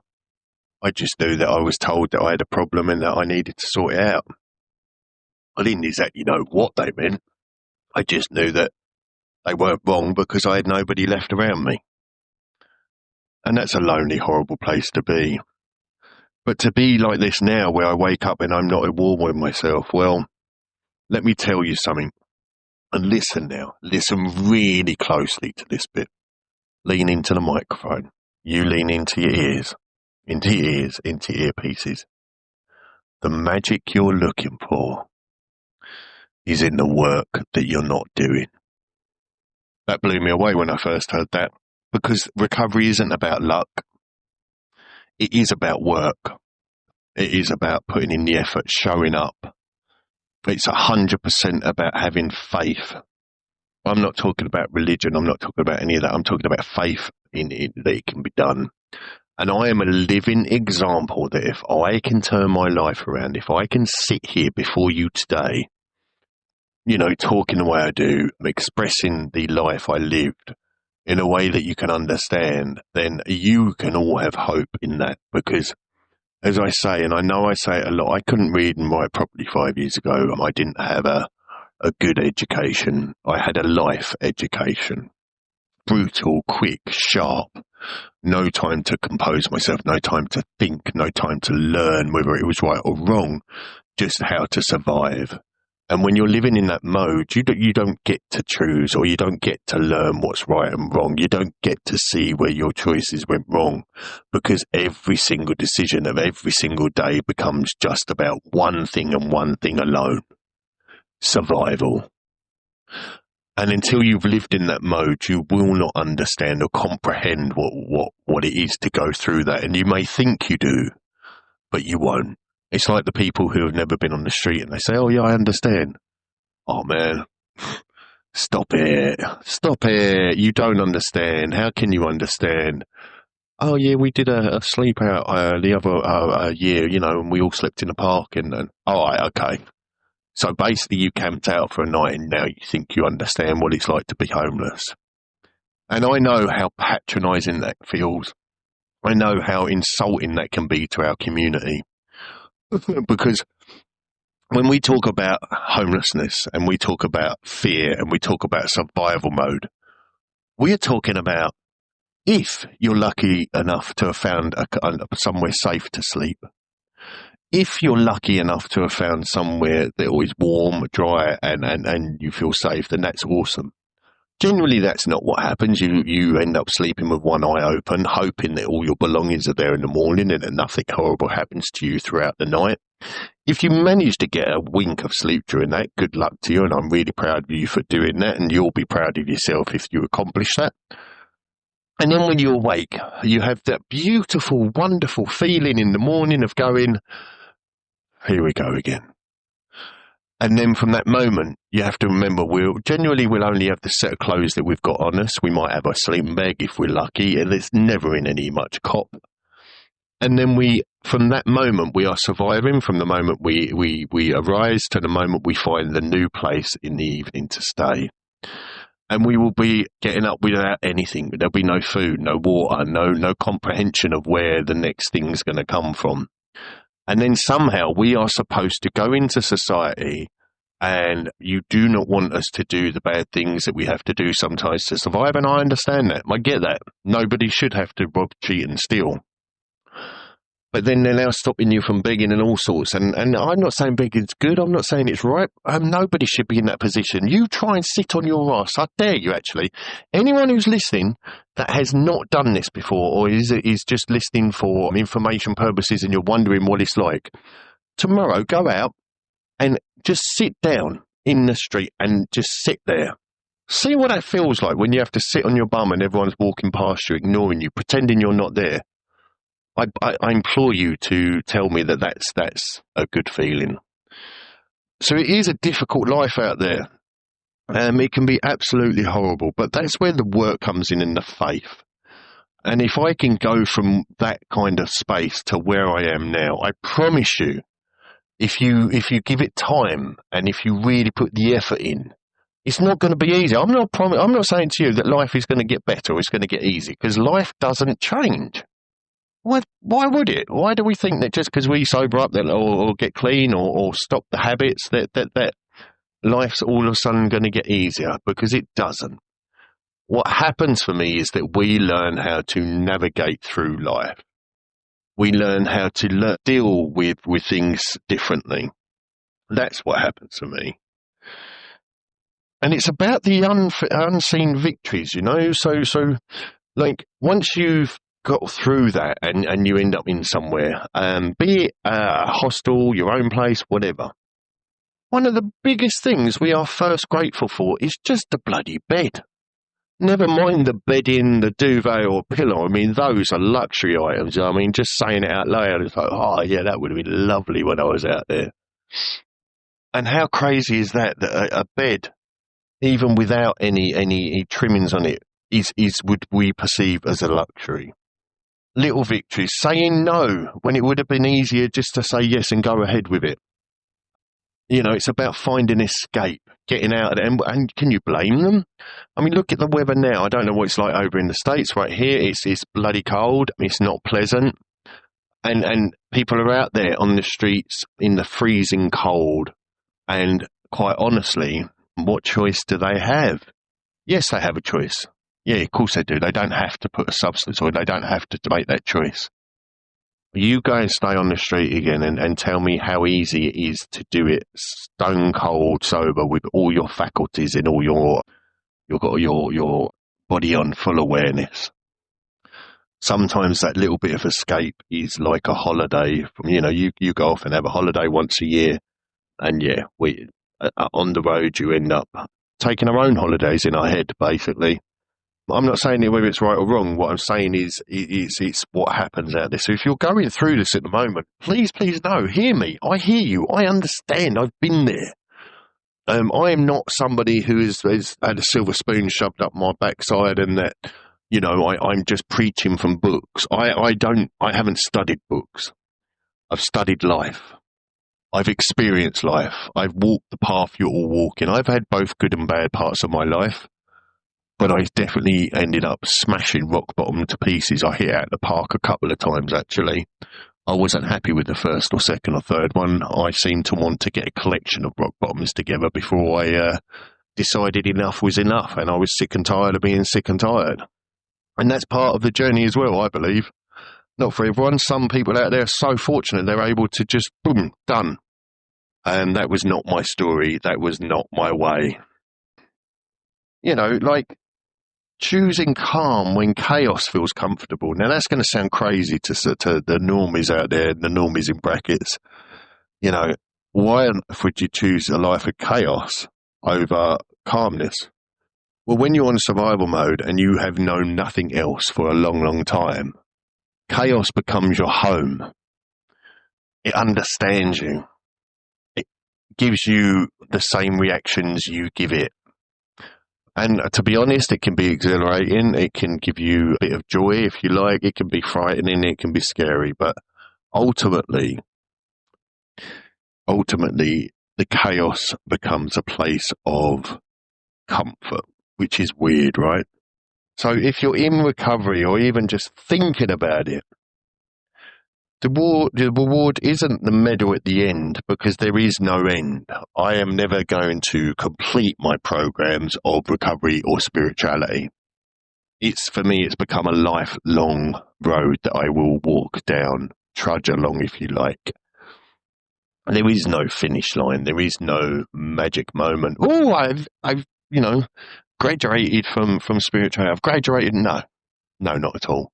S1: I just knew that I was told that I had a problem and that I needed to sort it out. I didn't exactly know what they meant. I just knew that they weren't wrong because I had nobody left around me. And that's a lonely, horrible place to be. But to be like this now, where I wake up and I'm not at war with myself, well, let me tell you something. And listen now. Listen really closely to this bit. Lean into the microphone. You lean into your ears. Into your ears, into your earpieces. The magic you're looking for is in the work that you're not doing. That blew me away when I first heard that, because recovery isn't about luck. It is about work. It is about putting in the effort, showing up. It's 100% about having faith. I'm not talking about religion. I'm not talking about any of that. I'm talking about faith in it, that it can be done. And I am a living example that if I can turn my life around, if I can sit here before you today, you know, talking the way I do, expressing the life I lived in a way that you can understand, then you can all have hope in that. Because, as I say, and I know I say it a lot, I couldn't read and write properly 5 years ago. I didn't have a good education. I had a life education. Brutal, quick, sharp. No time to compose myself, no time to think, no time to learn whether it was right or wrong, just how to survive. And when you're living in that mode, you don't get to choose, or you don't get to learn what's right and wrong. You don't get to see where your choices went wrong, because every single decision of every single day becomes just about one thing and one thing alone: survival. And until you've lived in that mode, you will not understand or comprehend what it is to go through that. And you may think you do, but you won't. It's like the people who have never been on the street and they say, oh yeah, I understand. Oh man, stop it. Stop it. You don't understand. How can you understand? Oh yeah, we did a sleep out the other year, and we all slept in the park. And all right, okay. So basically, you camped out for a night, and now you think you understand what it's like to be homeless. And I know how patronising that feels. I know how insulting that can be to our community. Because when we talk about homelessness and we talk about fear and we talk about survival mode, we are talking about if you're lucky enough to have found somewhere safe to sleep, if you're lucky enough to have found somewhere that is warm, dry, and you feel safe, then that's awesome. Generally, that's not what happens. You end up sleeping with one eye open, hoping that all your belongings are there in the morning and that nothing horrible happens to you throughout the night. If you manage to get a wink of sleep during that, good luck to you, and I'm really proud of you for doing that, and you'll be proud of yourself if you accomplish that. And then when you awake, you have that beautiful, wonderful feeling in the morning of going, here we go again. And then from that moment, you have to remember we'll only have the set of clothes that we've got on us. We might have a sleeping bag if we're lucky, and it's never in any much cop. And then from that moment, we are surviving from the moment we arise to the moment we find the new place in the evening to stay. And we will be getting up without anything. There'll be no food, no water, no comprehension of where the next thing's going to come from. And then somehow we are supposed to go into society, and you do not want us to do the bad things that we have to do sometimes to survive. And I understand that. I get that. Nobody should have to rob, cheat, and steal. But then they're now stopping you from begging and all sorts. And I'm not saying begging's good. I'm not saying it's right. Nobody should be in that position. You try and sit on your ass. I dare you, actually. Anyone who's listening that has not done this before or is just listening for information purposes and you're wondering what it's like, tomorrow go out and just sit down in the street and just sit there. See what that feels like when you have to sit on your bum and everyone's walking past you, ignoring you, pretending you're not there. I implore you to tell me that that's a good feeling. So it is a difficult life out there. It can be absolutely horrible, but that's where the work comes in and the faith. And if I can go from that kind of space to where I am now, I promise you, if you give it time and if you really put the effort in, it's not going to be easy. I'm not saying to you that life is going to get better or it's going to get easy, because life doesn't change. Why would it? Why do we think that just because we sober up or get clean or stop the habits that life's all of a sudden going to get easier? Because it doesn't. What happens for me is that we learn how to navigate through life. We learn how to deal with things differently. That's what happens for me. And it's about the unseen victories, So like once you've got through that and you end up in somewhere, be it a hostel, your own place, whatever. One of the biggest things we are first grateful for is just the bloody bed. Never mind the bedding, the duvet or pillow. I mean, those are luxury items. I mean, just saying it out loud, it's like, oh yeah, that would have been lovely when I was out there. And how crazy is that a bed, even without any trimmings on it, is would we perceive as a luxury? Little victories, saying no when it would have been easier just to say yes and go ahead with it. It's about finding escape, getting out of it. And can you blame them? I mean, look at the weather now. I don't know what it's like over in the States. Right here, it's bloody cold. It's not pleasant. And people are out there on the streets in the freezing cold. And quite honestly, what choice do they have? Yes, they have a choice. Yeah, of course they do. They don't have to put a substance or they don't have to make that choice. You go and stay on the street again and tell me how easy it is to do it stone cold sober with all your faculties and all you've got your body on full awareness. Sometimes that little bit of escape is like a holiday. You go off and have a holiday once a year, and yeah, on the road you end up taking our own holidays in our head, basically. I'm not saying whether it's right or wrong. What I'm saying is it's what happens out there. So if you're going through this at the moment, please know, hear me. I hear you. I understand. I've been there. I am not somebody who has had a silver spoon shoved up my backside and that I'm just preaching from books. I haven't studied books. I've studied life. I've experienced life. I've walked the path you're all walking. I've had both good and bad parts of my life, but I definitely ended up smashing rock bottom to pieces. I hit out the park a couple of times, actually. I wasn't happy with the first or second or third one. I seemed to want to get a collection of rock bottoms together before I decided enough was enough, and I was sick and tired of being sick and tired. And that's part of the journey as well, I believe. Not for everyone. Some people out there are so fortunate they're able to just, boom, done. And that was not my story. That was not my way. Like choosing calm when chaos feels comfortable. Now, that's going to sound crazy to the normies out there, the normies in brackets. Why on earth would you choose a life of chaos over calmness? Well, when you're on survival mode and you have known nothing else for a long, long time, chaos becomes your home. It understands you. It gives you the same reactions you give it. And to be honest, it can be exhilarating. It can give you a bit of joy, if you like. It can be frightening. It can be scary. But ultimately, the chaos becomes a place of comfort, which is weird, right? So if you're in recovery or even just thinking about it, the reward isn't the medal at the end, because there is no end. I am never going to complete my programs of recovery or spirituality. For me, it's become a lifelong road that I will walk down, trudge along, if you like. There is no finish line. There is no magic moment. Oh, I've graduated from spirituality. I've graduated. No, not at all.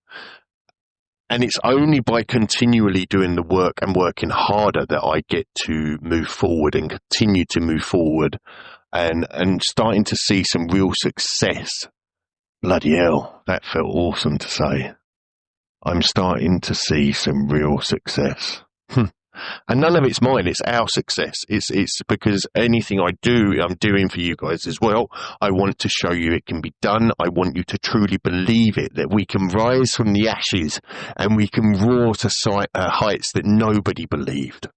S1: And it's only by continually doing the work and working harder that I get to move forward and continue to move forward and starting to see some real success. Bloody hell, that felt awesome to say. I'm starting to see some real success. And none of it's mine, it's our success. It's because anything I do, I'm doing for you guys as well. I want to show you it can be done. I want you to truly believe it, that we can rise from the ashes and we can roar to heights that nobody believed.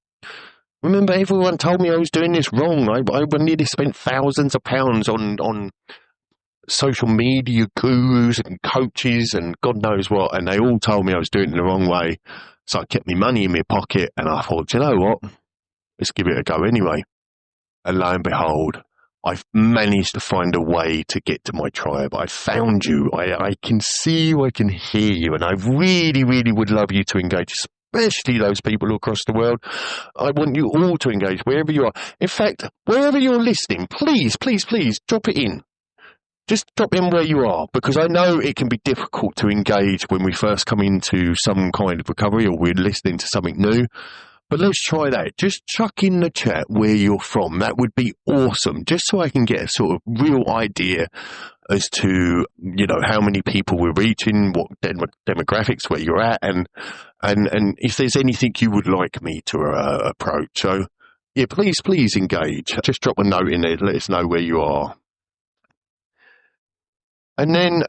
S1: Remember, everyone told me I was doing this wrong. I nearly spent thousands of pounds on social media gurus and coaches and God knows what, and they all told me I was doing it the wrong way. So I kept my money in my pocket, and I thought, you know what? Let's give it a go anyway. And lo and behold, I've managed to find a way to get to my tribe. I found you. I can see you. I can hear you. And I really, really would love you to engage, especially those people across the world. I want you all to engage wherever you are. In fact, wherever you're listening, please, please, please drop it in. Just drop in where you are, because I know it can be difficult to engage when we first come into some kind of recovery or we're listening to something new. But let's try that. Just chuck in the chat where you're from. That would be awesome, just so I can get a sort of real idea as to, how many people we're reaching, what demographics, where you're at, and if there's anything you would like me to approach. So, yeah, please engage. Just drop a note in there. Let us know where you are. And then,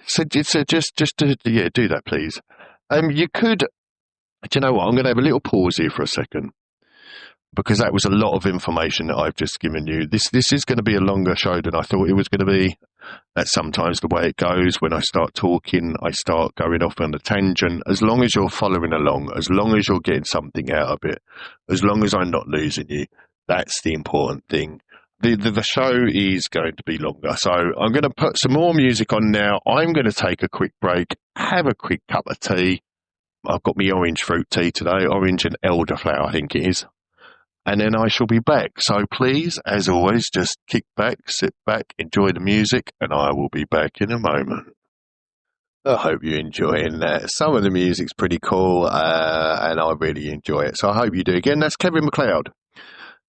S1: so just do that, please. You could, do you know what? I'm going to have a little pause here for a second, because that was a lot of information that I've just given you. This is going to be a longer show than I thought it was going to be. That's sometimes the way it goes. When I start talking, I start going off on a tangent. As long as you're following along, as long as you're getting something out of it, as long as I'm not losing you, that's the important thing. The show is going to be longer, so I'm going to put some more music on now. I'm going to take a quick break, have a quick cup of tea. I've got my orange fruit tea today, orange and elderflower, I think it is. And then I shall be back. So please, as always, just kick back, sit back, enjoy the music, and I will be back in a moment. I hope you're enjoying that. Some of the music's pretty cool, and I really enjoy it. So I hope you do. Again, that's Kevin MacLeod.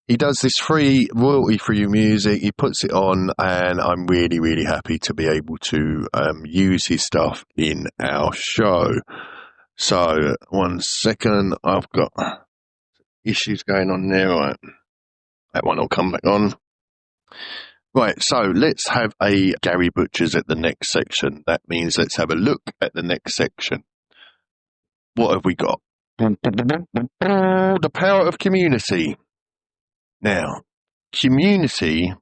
S1: He does this free, royalty-free music. He puts it on, and I'm really, really happy to be able to use his stuff in our show. So, 1 second. I've got issues going on there. Right. That one will come back on. Right, so let's have a Gary Butcher's at the next section. That means let's have a look at the next section. What have we got? The power of community. Now, community,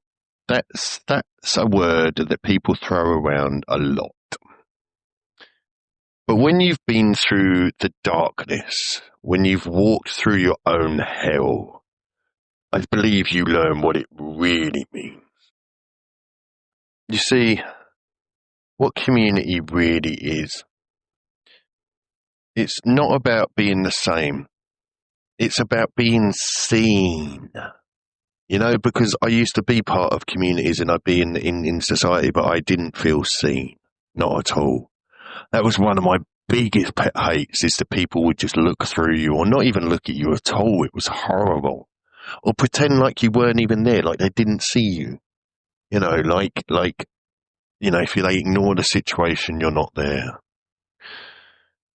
S1: that's a word that people throw around a lot. But when you've been through the darkness, when you've walked through your own hell, I believe you learn what it really means. You see, what community really is, it's not about being the same. It's about being seen. You know, because I used to be part of communities and I'd be in society, but I didn't feel seen. Not at all. That was one of my biggest pet hates, is that people would just look through you or not even look at you at all. It was horrible. Or pretend like you weren't even there, like they didn't see you. You know, if they ignore the situation, you're not there.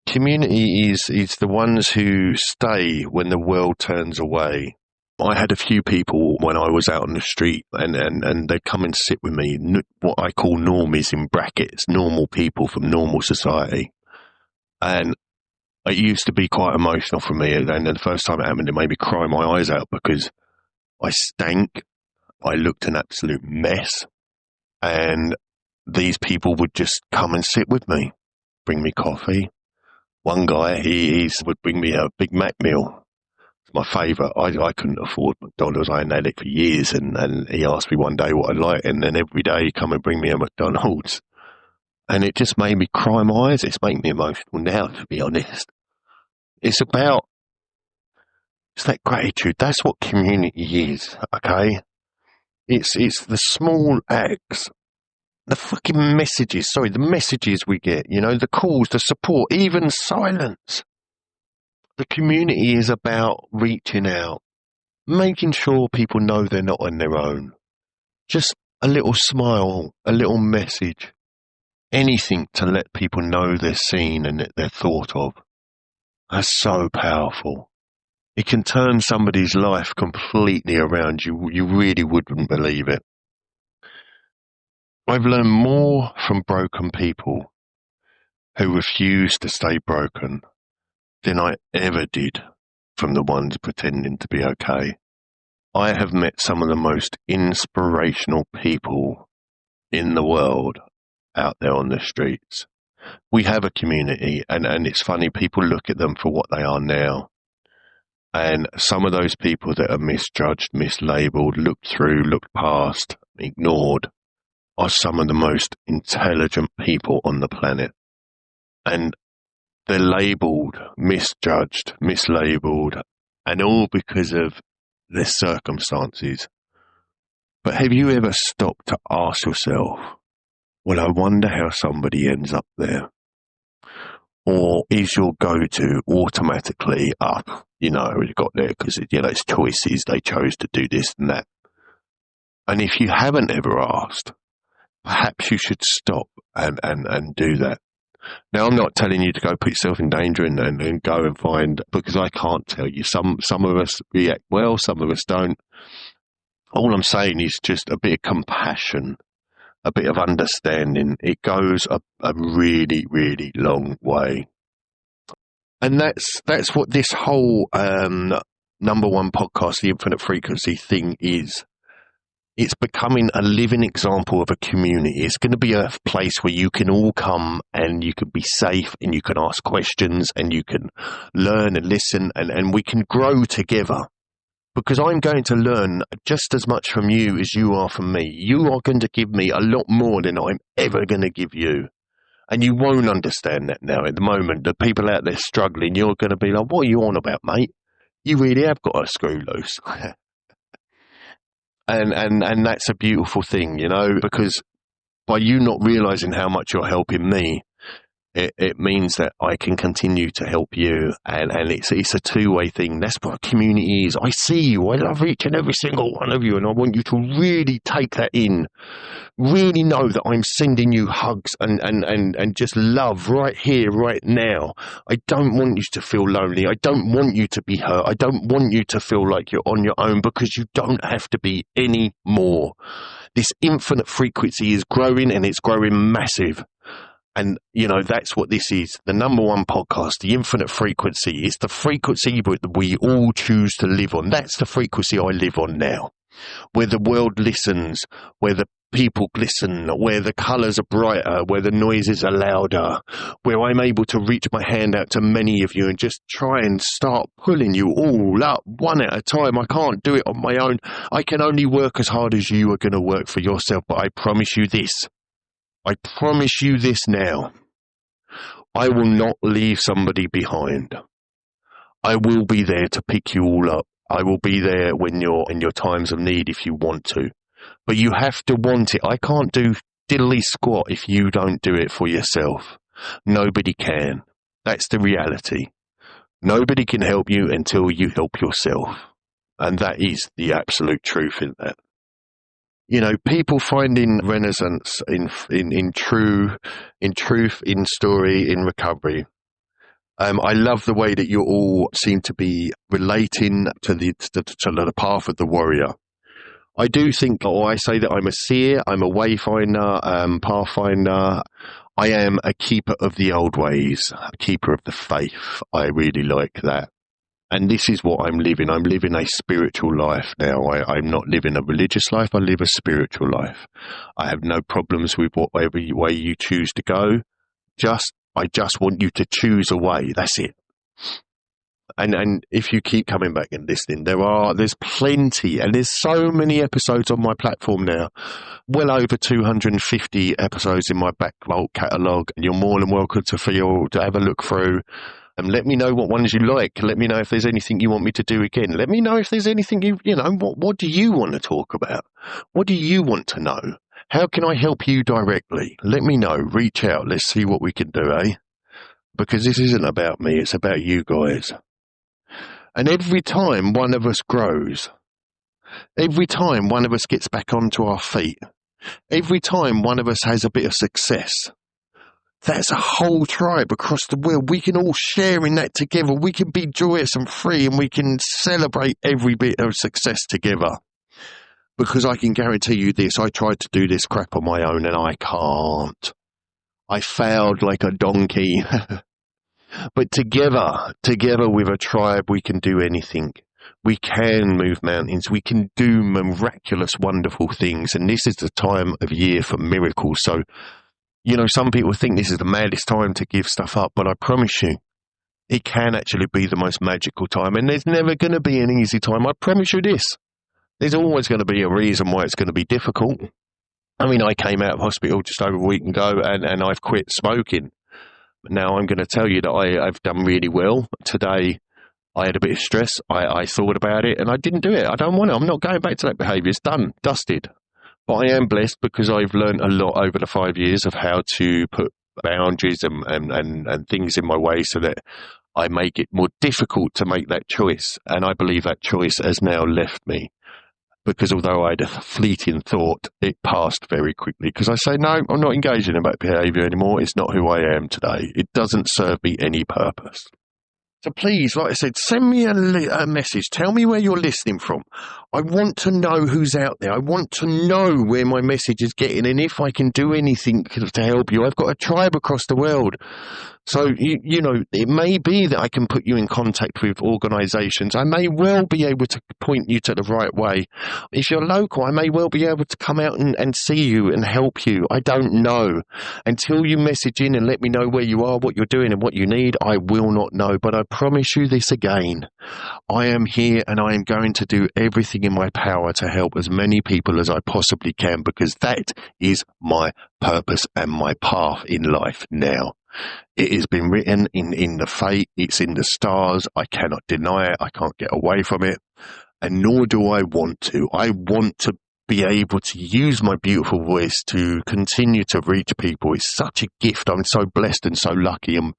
S1: Community is the ones who stay when the world turns away. I had a few people when I was out on the street and they'd come and sit with me, what I call normies in brackets, normal people from normal society. And it used to be quite emotional for me. And the first time it happened, it made me cry my eyes out because I stank. I looked an absolute mess. And these people would just come and sit with me, bring me coffee. One guy, he would bring me a Big Mac meal. It's my favourite. I couldn't afford McDonald's. I hadn't had it for years. And he asked me one day what I'd like. And then every day he'd come and bring me a McDonald's. And it just made me cry my eyes. It's making me emotional now, to be honest. It's that gratitude. That's what community is, okay? It's the small acts, the fucking messages, the messages we get, the calls, the support, even silence. The community is about reaching out, making sure people know they're not on their own. Just a little smile, a little message, anything to let people know they're seen and that they're thought of. That's so powerful. It can turn somebody's life completely around. You really wouldn't believe it. I've learned more from broken people who refuse to stay broken than I ever did from the ones pretending to be okay. I have met some of the most inspirational people in the world out there on the streets. We have a community, and it's funny, people look at them for what they are now. And some of those people that are misjudged, mislabeled, looked through, looked past, ignored, are some of the most intelligent people on the planet. And they're labeled, misjudged, mislabeled, and all because of their circumstances. But have you ever stopped to ask yourself, well, I wonder how somebody ends up there? Or is your go-to automatically up? You got there because, it's choices. They chose to do this and that. And if you haven't ever asked, perhaps you should stop and do that. Now, I'm not telling you to go put yourself in danger and go and find, because I can't tell you. Some of us react well, some of us don't. All I'm saying is just a bit of compassion, a bit of understanding. It goes a really, really long way. And that's what this whole number one podcast, the Infinite Frequency thing is. It's becoming a living example of a community. It's going to be a place where you can all come and you can be safe and you can ask questions and you can learn and listen and we can grow together. Because I'm going to learn just as much from you as you are from me. You are going to give me a lot more than I'm ever going to give you. And you won't understand that now. At the moment, the people out there struggling, you're going to be like, what are you on about, mate? You really have got a screw loose. And that's a beautiful thing, because by you not realizing how much you're helping me, it means that I can continue to help you, and it's a two-way thing. That's what a community is. I see you. I love each and every single one of you, and I want you to really take that in. Really know that I'm sending you hugs and just love right here, right now. I don't want you to feel lonely. I don't want you to be hurt. I don't want you to feel like you're on your own, because you don't have to be anymore. This infinite frequency is growing, and it's growing massive. And, that's what this is. The number one podcast, the infinite frequency. It's the frequency that we all choose to live on. That's the frequency I live on now, where the world listens, where the people glisten, where the colours are brighter, where the noises are louder, where I'm able to reach my hand out to many of you and just try and start pulling you all up one at a time. I can't do it on my own. I can only work as hard as you are going to work for yourself, but I promise you this. I promise you this now. I will not leave somebody behind. I will be there to pick you all up. I will be there when you're in your times of need if you want to. But you have to want it. I can't do diddly squat if you don't do it for yourself. Nobody can. That's the reality. Nobody can help you until you help yourself. And that is the absolute truth in that. People finding renaissance in truth, in story, in recovery. I love the way that you all seem to be relating to the path of the warrior. I do think, I say that I'm a seer, I'm a wayfinder, pathfinder. I am a keeper of the old ways, a keeper of the faith. I really like that. And this is what I'm living. I'm living a spiritual life now. I'm not living a religious life. I live a spiritual life. I have no problems with whatever way you choose to go. I just want you to choose a way. That's it. And if you keep coming back and listening, there's plenty, and there's so many episodes on my platform now. Well over 250 episodes in my back vault catalogue, and you're more than welcome to have a look through. And let me know what ones you like. Let me know if there's anything you want me to do again. Let me know if there's anything what do you want to talk about? What do you want to know? How can I help you directly? Let me know. Reach out. Let's see what we can do, eh? Because this isn't about me. It's about you guys. And every time one of us grows, every time one of us gets back onto our feet, every time one of us has a bit of success, that's a whole tribe across the world. We can all share in that together. We can be joyous and free, and we can celebrate every bit of success together. Because I can guarantee you this, I tried to do this crap on my own and I can't. I failed like a donkey. But together with a tribe, we can do anything. We can move mountains. We can do miraculous, wonderful things. And this is the time of year for miracles. So, some people think this is the maddest time to give stuff up, but I promise you, it can actually be the most magical time. And there's never going to be an easy time. I promise you this. There's always going to be a reason why it's going to be difficult. I mean, I came out of hospital just over a week ago and I've quit smoking. Now I'm going to tell you that I've done really well. Today, I had a bit of stress. I thought about it and I didn't do it. I don't want to. I'm not going back to that behaviour. It's done, dusted. But I am blessed because I've learned a lot over the 5 years of how to put boundaries and things in my way so that I make it more difficult to make that choice. And I believe that choice has now left me. Because although I had a fleeting thought, it passed very quickly. Because I say, no, I'm not engaging in that behaviour anymore. It's not who I am today. It doesn't serve me any purpose. So please, like I said, send me a message. Tell me where you're listening from. I want to know who's out there. I want to know where my message is getting and if I can do anything to help you. I've got a tribe across the world. So, it may be that I can put you in contact with organisations. I may well be able to point you to the right way. If you're local, I may well be able to come out and see you and help you. I don't know. Until you message in and let me know where you are, what you're doing and what you need, I will not know. But I promise you this again. I am here and I am going to do everything in my power to help as many people as I possibly can because that is my purpose and my path in life now. It has been written in the fate, it's in the stars, I cannot deny it, I can't get away from it, and nor do I want to. I want to be able to use my beautiful voice to continue to reach people. It's such a gift, I'm so blessed and so lucky, and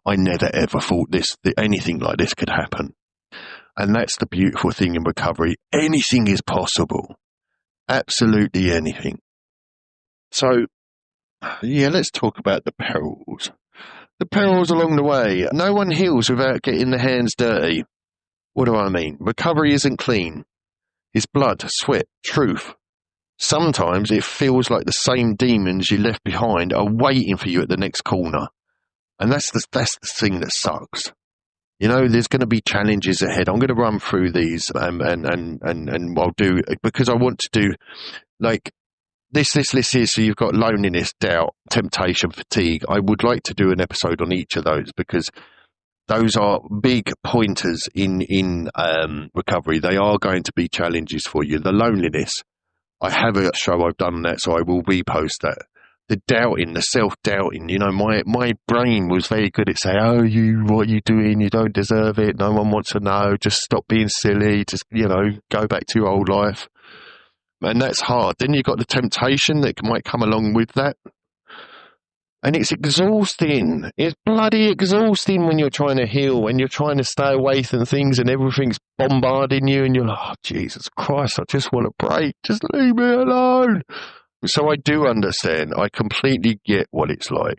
S1: I never ever thought that anything like this could happen. And that's the beautiful thing in recovery, anything is possible, absolutely anything. So, yeah, let's talk about the perils. The perils along the way. No one heals without getting their hands dirty. What do I mean? Recovery isn't clean. It's blood, sweat, truth. Sometimes it feels like the same demons you left behind are waiting for you at the next corner. And that's the thing that sucks. You know, there's going to be challenges ahead. I'm going to run through these, and I'll do, because I want to do like this list here. So you've got loneliness, doubt, temptation, fatigue. I would like to do an episode on each of those, because those are big pointers in recovery. They are going to be challenges for you. The loneliness, I have a show I've done that, so I will repost that. The doubting, the self-doubting, you know, my brain was very good at saying, oh, what are you doing? You don't deserve it. No one wants to know. Just stop being silly. Just, you know, go back to your old life. And that's hard. Then you've got the temptation that might come along with that. And it's exhausting. It's bloody exhausting when you're trying to heal, when you're trying to stay away from things and everything's bombarding you and you're like, oh, Jesus Christ, I just want a break. Just leave me alone. So I do understand. I completely get what it's like.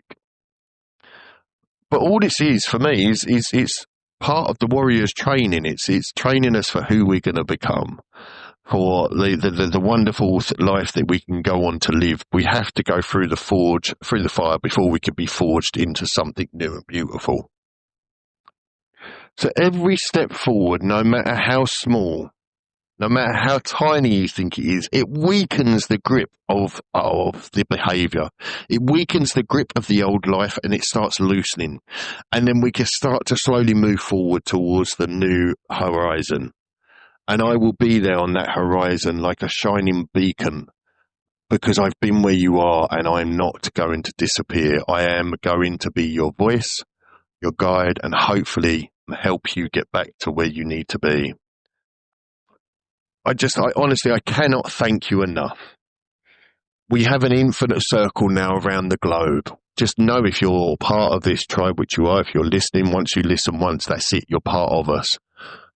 S1: But all this is, for me, is it's part of the warrior's training. It's training us for who we're going to become, for the wonderful life that we can go on to live. We have to go through the fire before we can be forged into something new and beautiful. So every step forward, no matter how small, no matter how tiny you think it is, it weakens the grip of the behaviour. It weakens the grip of the old life, and it starts loosening. And then we can start to slowly move forward towards the new horizon. And I will be there on that horizon like a shining beacon, because I've been where you are, and I'm not going to disappear. I am going to be your voice, your guide, and hopefully help you get back to where you need to be. I honestly, I cannot thank you enough. We have an infinite circle now around the globe. Just know, if you're part of this tribe, which you are, if you're listening, once you listen once, that's it. You're part of us.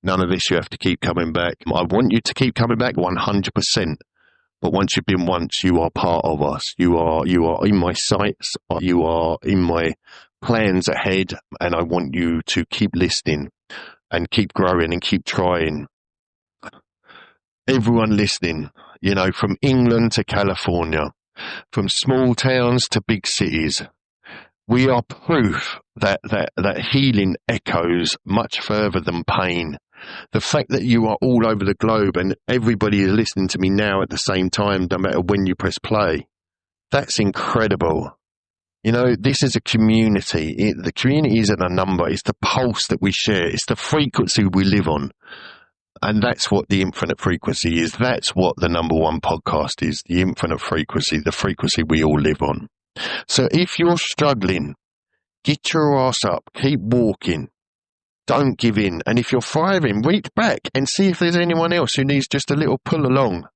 S1: None of this, you have to keep coming back. I want you to keep coming back 100%. But once you've been once, you are part of us. You are in my sights. You are in my plans ahead. And I want you to keep listening and keep growing and keep trying. Everyone listening, you know, from England to California, from small towns to big cities, we are proof that healing echoes much further than pain. The fact that you are all over the globe and everybody is listening to me now at the same time, no matter when you press play, that's incredible. You know, this is a community. The community isn't a number. It's the pulse that we share. It's the frequency we live on. And that's what the infinite frequency is. That's what the number one podcast is, the infinite frequency, the frequency we all live on. So if you're struggling, get your ass up, keep walking, don't give in. And if you're thriving, reach back and see if there's anyone else who needs just a little pull along.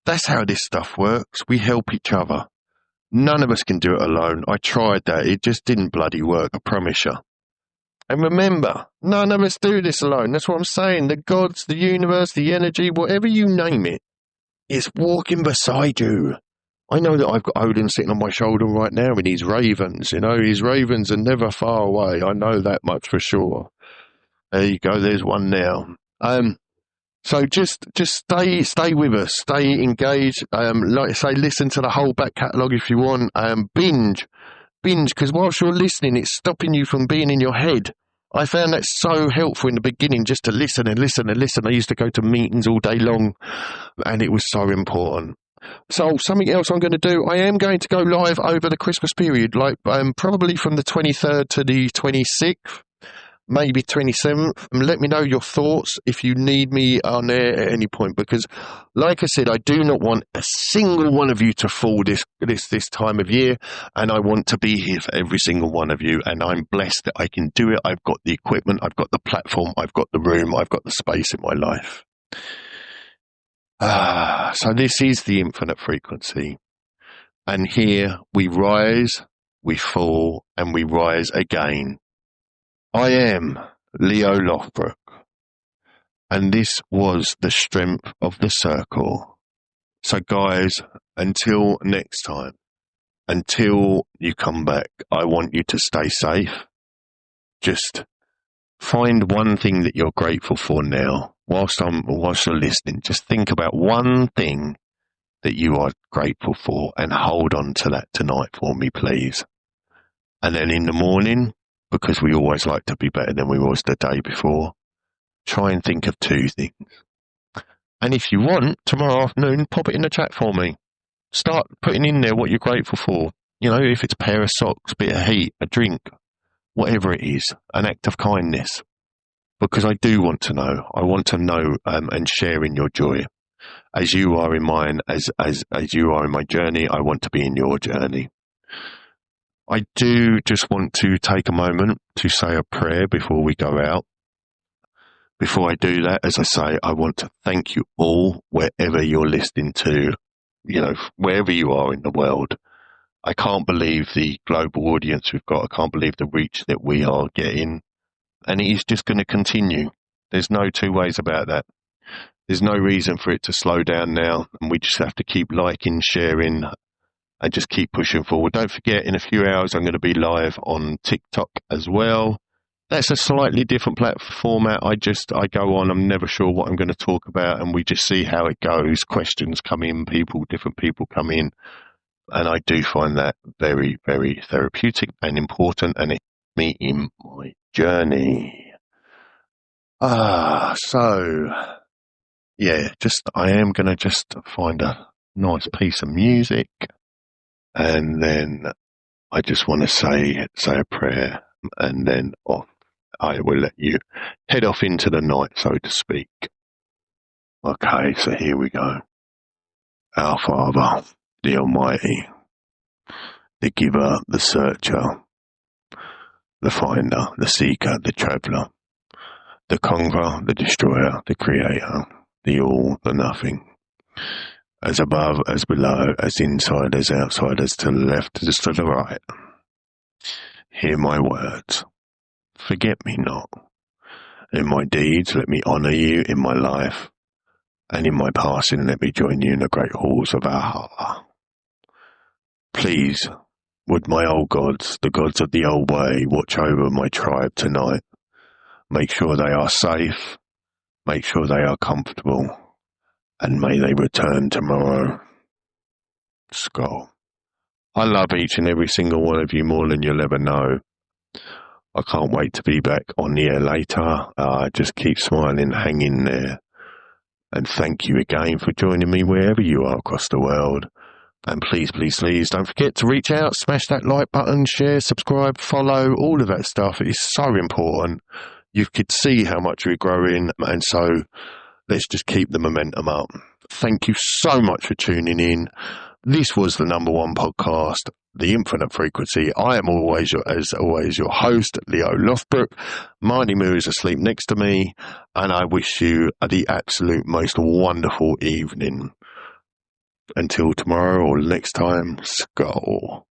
S1: That's how this stuff works. We help each other. None of us can do it alone. I tried that. It just didn't bloody work, I promise you. And remember, none of us do this alone. That's what I'm saying. The gods, the universe, the energy, whatever you name it, is walking beside you. I know that I've got Odin sitting on my shoulder right now with his ravens. You know, his ravens are never far away. I know that much for sure. There you go. There's one now. So just stay with us. Stay engaged. Like I say, listen to the whole back catalogue if you want. Binge, because whilst you're listening, it's stopping you from being in your head. I found that so helpful in the beginning, just to listen and listen and listen. I used to go to meetings all day long, and it was so important. So something else I'm going to do, I am going to go live over the Christmas period, like probably from the 23rd to the 26th, maybe 27th. And let me know your thoughts if you need me on there at any point, because like I said, I do not want a single one of you to fall this time of year, and I want to be here for every single one of you, and I'm blessed that I can do it. I've got the equipment, I've got the platform, I've got the room, I've got the space in my life. So this is the infinite frequency, and here we rise, we fall, and we rise again. I am L.E.O. Lothbrock, and this was the strength of the circle. So guys, until next time, until you come back, I want you to stay safe. Just find one thing that you're grateful for now. Whilst you're listening, just think about one thing that you are grateful for, and hold on to that tonight for me, please. And then in the morning, because we always like to be better than we was the day before, try and think of 2 things. And if you want, tomorrow afternoon, pop it in the chat for me. Start putting in there what you're grateful for. You know, if it's a pair of socks, a bit of heat, a drink, whatever it is, an act of kindness. Because I do want to know. I want to know and share in your joy. As you are in mine, as you are in my journey, I want to be in your journey. I do just want to take a moment to say a prayer before we go out. Before I do that, as I say, I want to thank you all, wherever you're listening to, you know, wherever you are in the world. I can't believe the global audience we've got. I can't believe the reach that we are getting. And it is just going to continue. There's no 2 ways about that. There's no reason for it to slow down now. And we just have to keep liking, sharing, and just keep pushing forward. Don't forget, in a few hours, I'm going to be live on TikTok as well. That's a slightly different format. I go on, I'm never sure what I'm going to talk about, and we just see how it goes. Questions come in, different people come in, and I do find that very, very therapeutic and important, and it's me in my journey. So, yeah, I am going to just find a nice piece of music, and then I just want to say a prayer, and then off. I will let you head off into the night, so to speak. Okay, so here we go. Our Father, the Almighty, the Giver, the Searcher, the Finder, the Seeker, the Traveller, the Conqueror, the Destroyer, the Creator, the All, the Nothing. As above, as below, as inside, as outside, as to the left, as to the right. Hear my words. Forget me not. In my deeds, let me honour you in my life, and in my passing, let me join you in the great halls of Valhalla. Please, would my old gods, the gods of the old way, watch over my tribe tonight. Make sure they are safe, make sure they are comfortable, and may they return tomorrow. Skull. I love each and every single one of you more than you'll ever know. I can't wait to be back on the air later. Just keep smiling, hang in there. And thank you again for joining me wherever you are across the world. And please, please, please don't forget to reach out, smash that like button, share, subscribe, follow, all of that stuff. It is so important. You could see how much we're growing, and so let's just keep the momentum up. Thank you so much for tuning in. This was the #1 podcast, The Infinite Frequency. I am as always, your host, L.E.O. Lothbrock. Marnie Moo is asleep next to me, and I wish you the absolute most wonderful evening. Until tomorrow or next time, Skull.